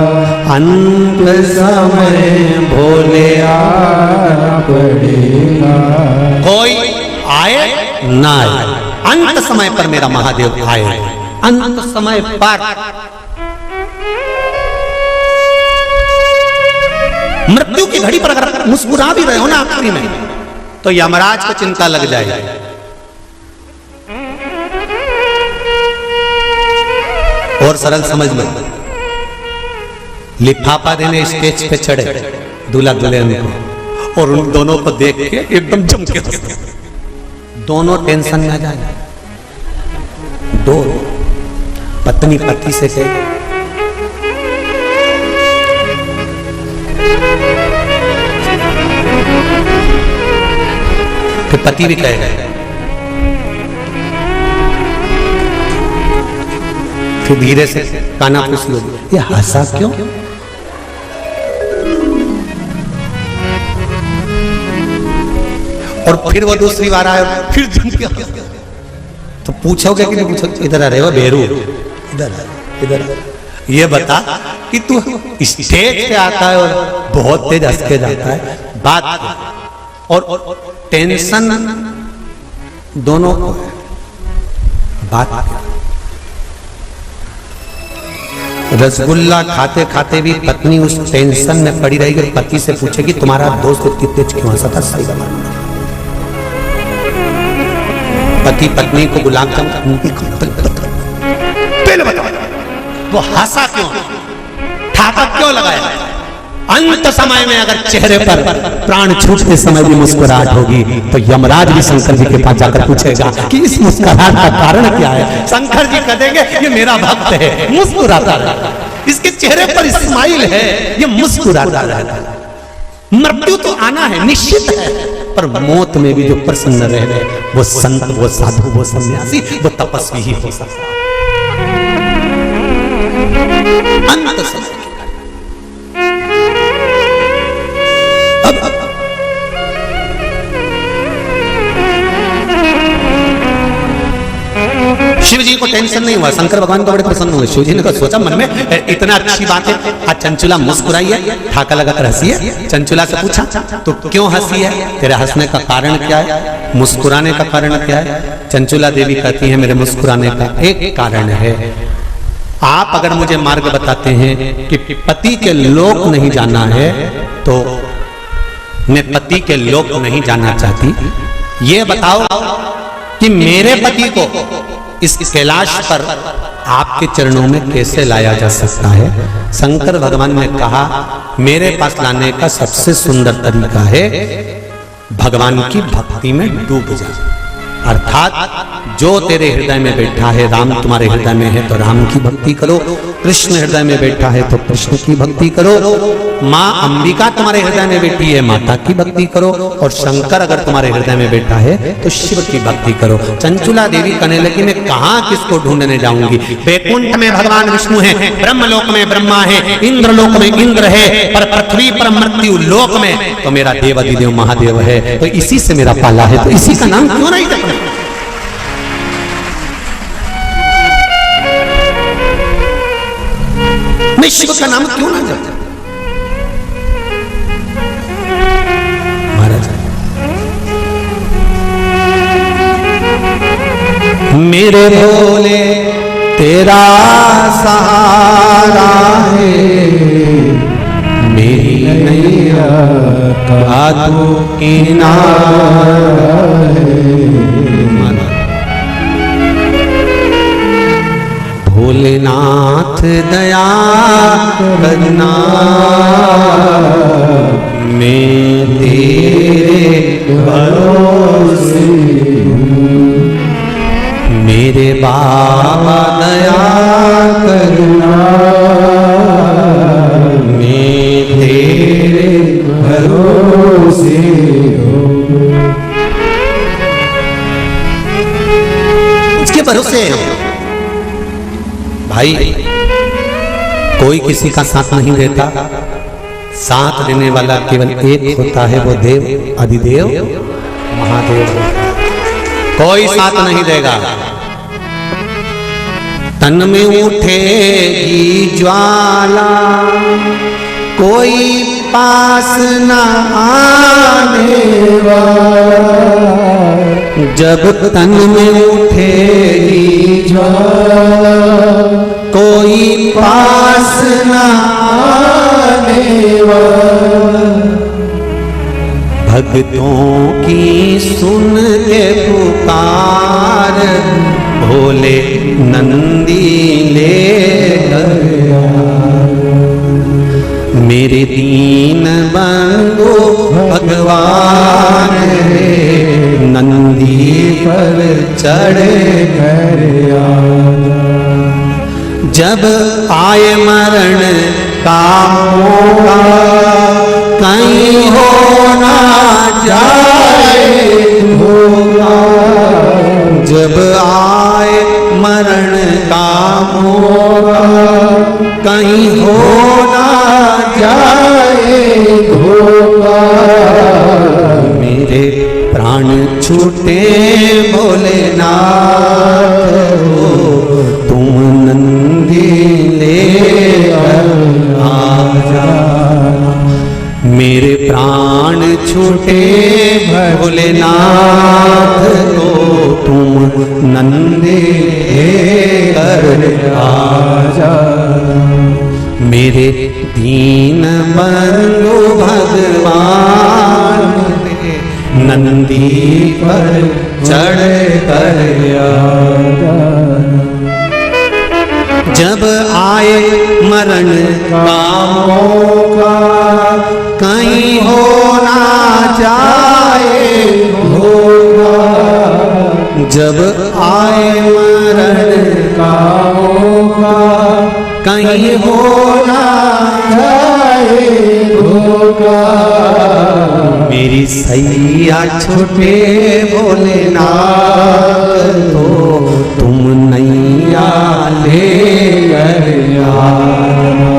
अंत समय भोले आना पड़ेगा। कोई आए ना आए, अंत समय पर मेरा महादेव आए, अंत समय पर। मृत्यु की घड़ी पर अगर मुस्कुरा भी रहे हो ना आखिरी में, तो यमराज को चिंता लग जाएगी। और सरल समझ लो, लिफाफा देने स्टेज पे चढ़े दूल्हा दुल्हन को, और उन दोनों को देख के एकदम जम के हंसते, दोनों टेंशन में आ जाए। दो पत्नी पति से कहे, फिर पति भी कहेगा, फिर धीरे से काना पूछ लो, ये हंसा क्यों? और फिर वो दूसरी बार आए, फिर जम के हंसा, तो पूछोगे कि नहीं पूछोगे? इधर आ रहे हो बेरू, इधर ये बता कि तू स्टेज पे आता है और बहुत तेज हंस के जाता है, बात और टेंशन दोनों को है, बात। रसगुल्ला खाते खाते भी पत्नी उस टेंशन में पड़ी रहेगी, पति से पूछेगी तुम्हारा दोस्त इतनी तेज क्यों हंसा था? सही बात। पति पत्नी को गुलाब जामुन पहले बताओ, वो हंसा क्यों, ठाका क्यों लगाया? अंत समय में अगर चेहरे पर प्राण छूटते समय भी मुस्कुराहट होगी, तो यमराज भी शंकर जी के पास जाकर पूछेगा कि इस मुस्कुराहट का कारण क्या है। शंकर जी कह देंगे ये मेरा भक्त है, मुस्कुराता रहता है, इसके चेहरे पर स्माइल है, ये मुस्कुराता रहता है। मृत्यु तो आना है, निश्चित है, पर मौत में भी जो प्रसन्न रह गए, वो संत, वो साधु, वो सन्यासी, वो तपस्वी ही हो सकता है। अंत समय शिव जी को टेंशन नहीं हुआ, शंकर भगवान को बड़े प्रसन्न हुए। शिव जी ने सोचा मन में, इतना अच्छी बात है, आज चंचुला मुस्कुराई है, ठाका लगाकर हंसी है। चंचुला से पूछा तो क्यों हंसी है, तेरे हंसने का कारण क्या है? मुस्कुराने का कारण क्या है? चंचुला देवी कहती है मेरे मुस्कुराने का एक कारण है, आप अगर मुझे मार्ग बताते हैं कि पति के लोक नहीं जाना है तो मैं पति के लोक नहीं जाना चाहती, ये बताओ कि मेरे पति को इस कैलाश पर आपके चरणों में कैसे लाया जा सकता है। शंकर भगवान ने कहा मेरे पास लाने का सबसे सुंदर तरीका है भगवान की भक्ति में डूब जा, अर्थात जो तेरे हृदय में बैठा है, राम तुम्हारे हृदय में है तो राम की भक्ति करो, कृष्ण हृदय में बैठा है तो कृष्ण की भक्ति करो, माँ अंबिका तुम्हारे हृदय में बैठी है माता की भक्ति करो, और शंकर अगर तुम्हारे हृदय में बैठा है तो शिव की भक्ति करो। चंचुला देवी कहने लगी मैं कहाँ किसको ढूंढने जाऊंगी, वैकुंठ में भगवान विष्णु है, ब्रह्मलोक में ब्रह्मा है, इंद्रलोक में इंद्र है, पर पृथ्वी पर मृत्यु लोक में तो मेरा देव अधिदेव महादेव है, तो इसी से मेरा पाला है, तो इसी का नाम क्यों नहीं जपना? मैं शिव का नाम क्यों ना जपता? महाराज मेरे भोले तेरा सहारा है, मेरी नैया का तू किनारा है। भोलेनाथ दया करना मैं तेरे भरोसे हूँ, मेरे बाबा दया करना मैं तेरे भरोसे हूँ। इसके भरोसे भाई कोई किसी का साथ नहीं देता, साथ देने वाला केवल एक होता है, वो देव अधिदेव महादेव, कोई साथ नहीं देगा। तन में उठेगी ज्वाला कोई पास न आने वाला, जब तन में उठेगी ज्वाला कोई पास न आने वाला, भक्तों की सुन के पुकार भोले नंदी लेकर मेरे दीन बंधु भगवान नंदी पर चढ़े कर जब आए मरण का मौका कहीं हो ना जाए होगा, जब आए मरण का मौका कहीं हो ना जाए होगा, मेरे प्राण छूटे भोलेनाथ हो तुम नंदी ले आ जा, मेरे प्राण छूटे भोलेनाथ को तुम नंदी लेकर आजा, मेरे दीन बंधु भगवान नंदी पर चढ़ कर आजा, जब आए मरण का मौका कहीं हो ना जाए होगा, जब आए मरण का मौका कहीं हो ना जाए होगा, मेरी सैया छूटे भोलेनाथ तो तुम नैया ले आना,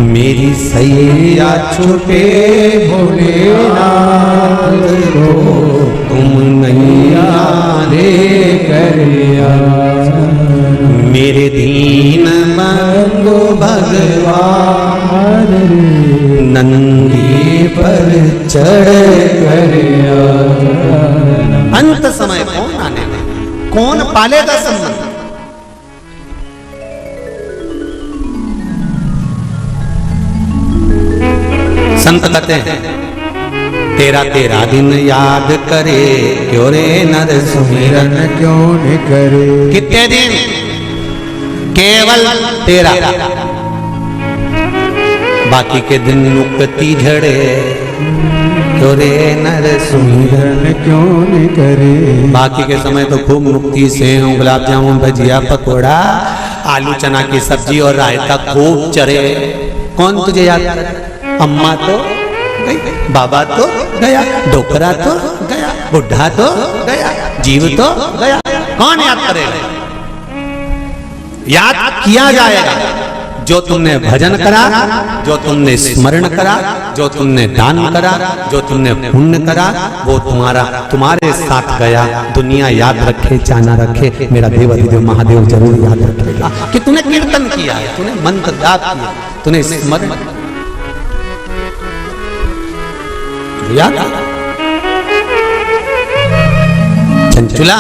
मेरी सैया छूटे भोलेनाथ तो तुम नैया ले आना, मेरे दीन बंधु भगवान नंदी पर चढ़ कर आना, अंत समय कौन आने में, कौन पालेगा संबंध। संत कहते हैं तेरा तेरा दिन याद करे, क्यों रे नर सुमिरन क्यों न करे। कितने दिन, केवल तेरा, बाकी के दिन मुक्ति झड़े, क्यों रे नर सुमिरन क्यों न करे। बाकी के समय तो खूब मुक्ति से गुलाब जामुन भजिया पकोड़ा आलू चना की सब्जी और रायता खूब चरे। कौन तुझे याद करे? अम्मा तो गई, बाबा तो गया, डोकरा तो गया, बुढ़ा तो गया, जीव तो गया, कौन याद करेगा? याद किया जाएगा जो तुमने भजन करा, जो तुमने स्मरण करा, जो तुमने दान करा, जो तुमने पुण्य करा, वो तुम्हारे साथ गया। दुनिया याद रखे चाहे ना रखे, मेरा देव अधिदेव महादेव जरूर याद रखेगा कि तूने कीर्तन किया है, तूने मंत्र जाप किया, तूने स्मरण याद। चंचुला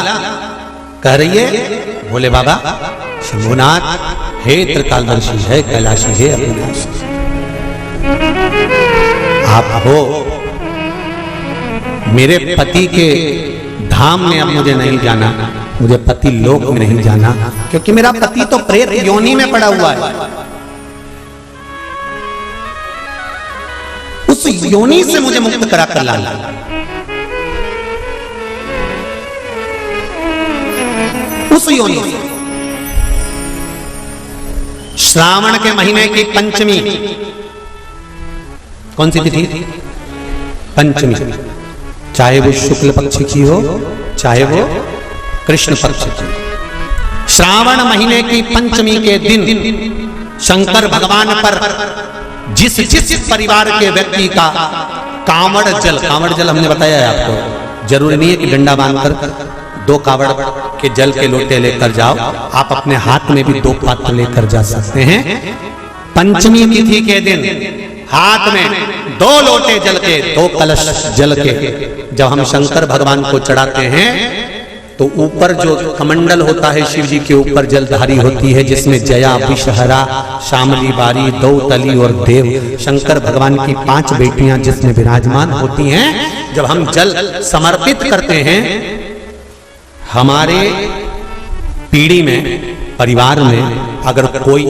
कह रही है भोले बाबा शंभुनाथ हे त्रिकालदर्शी है कैलाशी है अविनाशी, आप हो मेरे पति के धाम में, अब मुझे नहीं जाना, मुझे पति लोक में नहीं जाना, क्योंकि मेरा पति तो प्रेत योनि में पड़ा हुआ है। उस योनि से मुझे मुक्त करा कर लाना। उस योनि से श्रावण के महीने की पंचमी, कौन सी तिथि? पंचमी, चाहे वो शुक्ल पक्ष की हो चाहे वो कृष्ण पक्ष की। श्रावण महीने की पंचमी के दिन शंकर भगवान पर जिस परिवार के व्यक्ति का कांवड़ जल हमने बताया है आपको, जरूरी नहीं है कि डंडा बांधकर 2 कावड़ के जल के लोटे लेकर जाओ, आप अपने हाथ में भी 2 पात्र लेकर जा सकते हैं। पंचमी तिथि के दिन हाथ में 2 लोटे जल के, 2 कलश जल के जब हम शंकर भगवान को चढ़ाते हैं तो ऊपर जो कमंडल होता है शिव जी के ऊपर जलधारी होती है, जिसमें जया, विषहरा, शामली बारी, दौतली और देव, शंकर भगवान की 5 बेटियां जिसमें विराजमान होती हैं। जब हम जल समर्पित करते हैं, हमारे पीढ़ी में, परिवार में अगर कोई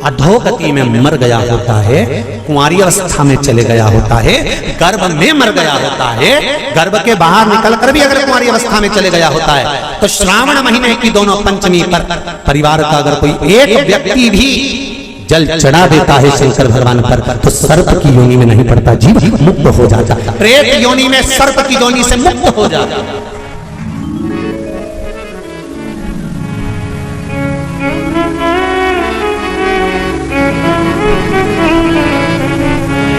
अधोगति में मर गया होता है, कुंवारी अवस्था में चले गया होता है, गर्भ में मर गया होता है, गर्भ के बाहर निकलकर भी अगर कुंवारी अवस्था में चले गया होता है, तो श्रावण महीने की दोनों पंचमी पर परिवार का अगर कोई एक व्यक्ति भी जल चढ़ा देता है शंकर भगवान पर, तो सर्प की योनि में नहीं पड़ता, जीव मुक्त हो जाता, प्रेत योनि में सर्प की योनि से मुक्त हो जाता।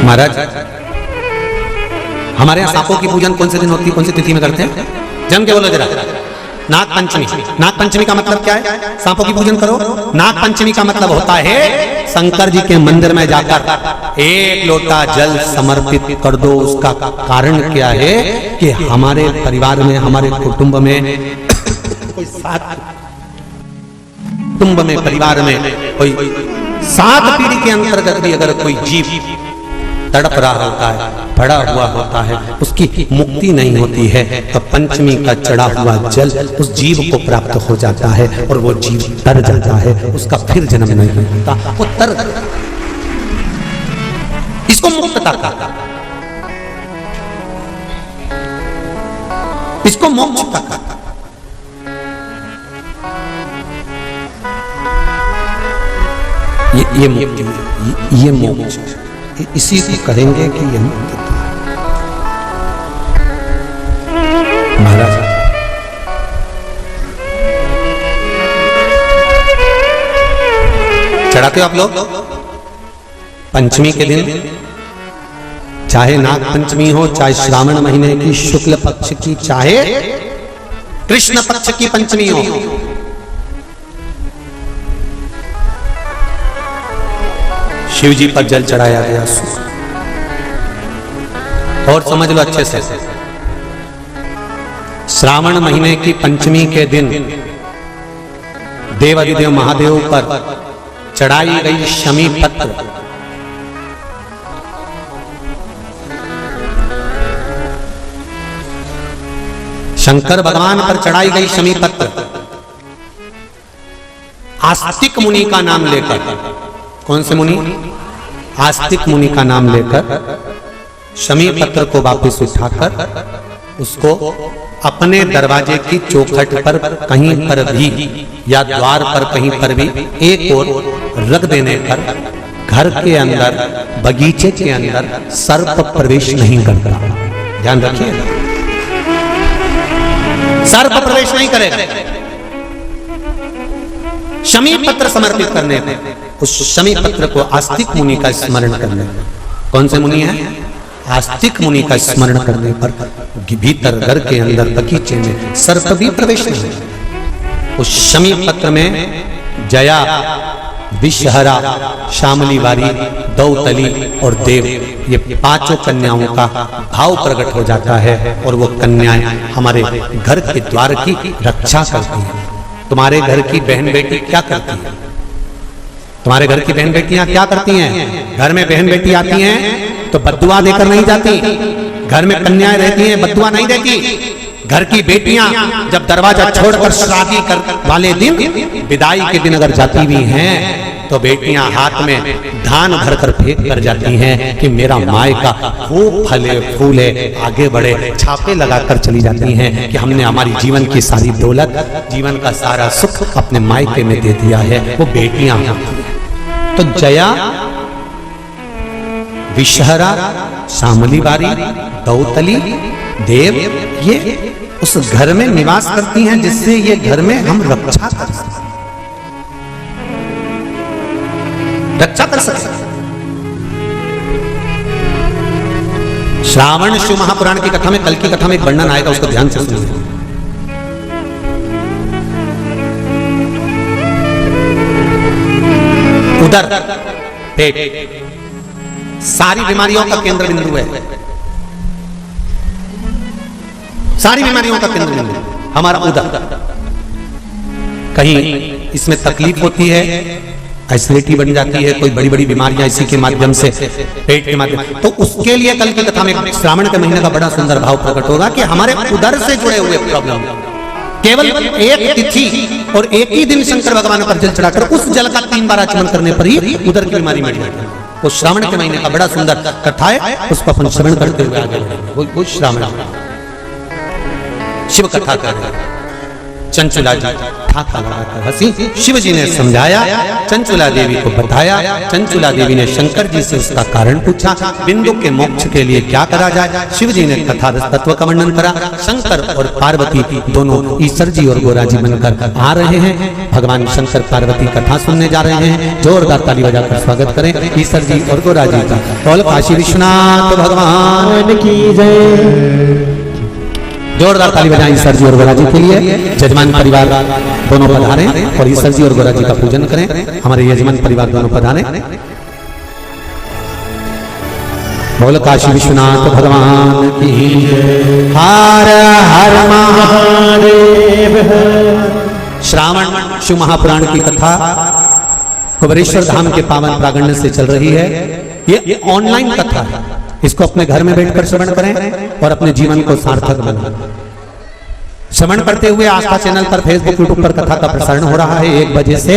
महाराज हमारे यहाँ सांपों की पूजन कौन से दिन होती है, कौन सी तिथि में करते हैं? जम के बोलो जरा। नाग पंचमी। नाग पंचमी का मतलब क्या है? सांपों की पूजन करो। नाग पंचमी का मतलब होता है शंकर जी के मंदिर में जाकर 1 लोटा जल समर्पित कर दो। उसका कारण क्या है कि हमारे परिवार में, हमारे कुटुंब में कोई 7 कुटुंब में, परिवार में कोई 7 पीढ़ी के अंतर्गत भी अगर कोई जीव तड़प रहा होता है, पड़ा हुआ होता है, उसकी मुक्ति नहीं होती है, तो पंचमी का चढ़ा हुआ जल उस जीव को प्राप्त हो जाता है और वो जीव तर जाता है, उसका फिर जन्म नहीं होता, वो तर, इसको मुक्तता कहता, इसको मोक्ष कहता। ये मुक्ति, ये मोक्ष, इसी को करेंगे कि ये मुक्तता। महाराज चढ़ाते हो आप लोग पंचमी के दिन, चाहे नाग पंचमी हो, चाहे श्रावण महीने की शुक्ल पक्ष की, चाहे कृष्ण पक्ष की पंचमी हो, शिव जी पर जल चढ़ाया गया। और समझ लो अच्छे से, श्रावण महीने की पंचमी के दिन देवाधिदेव महादेव पर चढ़ाई गई शमी पत्र शंकर भगवान पर चढ़ाई गई शमी पत्र आस्तिक मुनि का नाम लेकर, कौन से मुनि? आस्तिक मुनि का नाम लेकर शमी पत्र को वापस उठाकर उसको अपने दरवाजे की चौखट पर कहीं पर भी या द्वार पर कहीं पर भी एक ओर रख देने पर घर के अंदर, बगीचे के अंदर सर्प प्रवेश नहीं करता। ध्यान रखिए, सर्प प्रवेश नहीं करेगा। शमी पत्र समर्पित करने पर, उस शमी पत्र को आस्तिक मुनि का स्मरण करने पर, कौन से मुनि है? आस्तिक मुनि का स्मरण करने पर भीतर घर के अंदर बगीचे में सर्प भी प्रवेश नहीं। उस शमी पत्र में जया, विषहरा, शामली वारी, दौतली और देव, ये पांचों कन्याओं का भाव प्रकट हो जाता है और वो कन्याएं हमारे घर के द्वार की रक्षा करती हैं। तुम्हारे घर की बहन बेटी क्या करती है? तुम्हारे घर की बहन बेटियां क्या करती हैं? घर में बहन बेटी आती हैं तो बद्दुआ देकर नहीं जाती। घर में कन्याएं रहती हैं, बद्दुआ नहीं देती। घर की बेटियां जब दरवाजा छोड़कर शादी कर वाले दिन, विदाई के दिन अगर जाती भी हैं तो बेटियां हाथ में धान भरकर फेंक कर जाती हैं कि मेरा मायका वो फले फूले आगे बढ़े। छापे लगाकर चली जाती हैं कि हमने हमारी जीवन की सारी दौलत, जीवन का सारा सुख अपने मायके में दे दिया है। वो बेटियां तो जया, विषहरा, शामली वारी, दौतली, देव, ये उस घर में निवास करती हैं जिससे ये घर में हम रक्षा कर सकते, रक्षा कर सकते। श्रावण शिव महापुराण की कथा में, कल की कथा में एक वर्णन आएगा, उसको ध्यान से सुनिए। उदर, पेट सारी बीमारियों का केंद्र बिंदु है। सारी बीमारियों का केंद्र बिंदु हमारा उदर। कहीं इसमें तकलीफ होती है, एसिडिटी बन जाती है, कोई बड़ी बड़ी बीमारियां इसी के माध्यम से, पेट के माध्यम, तो उसके लिए कल की कथा में श्रावण के महीने का बड़ा सुंदर भाव प्रकट होगा कि हमारे उदर से जुड़े हुए प्रॉब्लम, केवल एक तिथि और एक ही दिन शंकर भगवान पर जल चढ़ाकर उस जल का 3 बार आचमन करने पर ही उदर की बीमारी मिट जाती है। वो श्रावण के महीने का बड़ा सुंदर कथा है, उसको अपन श्रवण करते हुए आगे बढ़ेंगे। वो श्रावण शिव कथा कर रहे हैं। चंचुला जी ठाका लगाकर हंसी। शिव जी ने समझाया, चंचुला देवी को बताया। चंचुला देवी ने शंकर जी से उसका कारण पूछा। बिंदु के मोक्ष के लिए क्या करा जाए? शिव जी ने तथा तत्व का वर्णन करा। शंकर और पार्वती दोनों ईश्वर जी और गोरा जी बनकर आ रहे हैं। भगवान शंकर पार्वती कथा सुनने जा रहे हैं। जोरदार ताली बजाकर स्वागत करें ईश्वर जी और गोरा जी का। बोल काशी विश्वनाथ भगवान की जय। जोरदार ताली बजाएं ईश्वर जी और गोरा जी के लिए। यजमान परिवार दोनों पधारें और ईश्वर जी और गोरा जी का पूजन करें। हमारे यजमान परिवार दोनों पधारें। बोल काशी विश्वनाथ भगवान की हर हर महादेव। श्रावण शिव महापुराण की कथा कुबेरेश्वर धाम के पावन प्रांगण से चल रही है। ये ऑनलाइन कथा है, इसको अपने घर में बैठकर श्रवण करें और अपने जीवन को सार्थक बनाएं। श्रवण करते हुए आस्था चैनल पर, फेसबुक, यूट्यूब पर कथा का प्रसारण हो रहा है 1 बजे से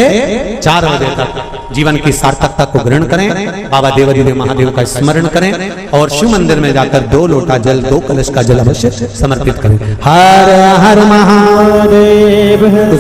4 बजे तक। जीवन की सार्थकता को ग्रहण करें, बाबा देवाधिदेव महादेव का स्मरण करें और शिव मंदिर में जाकर 2 लोटा जल, 2 कलश का जल अवश्य समर्पित करें। हर हर महादेव।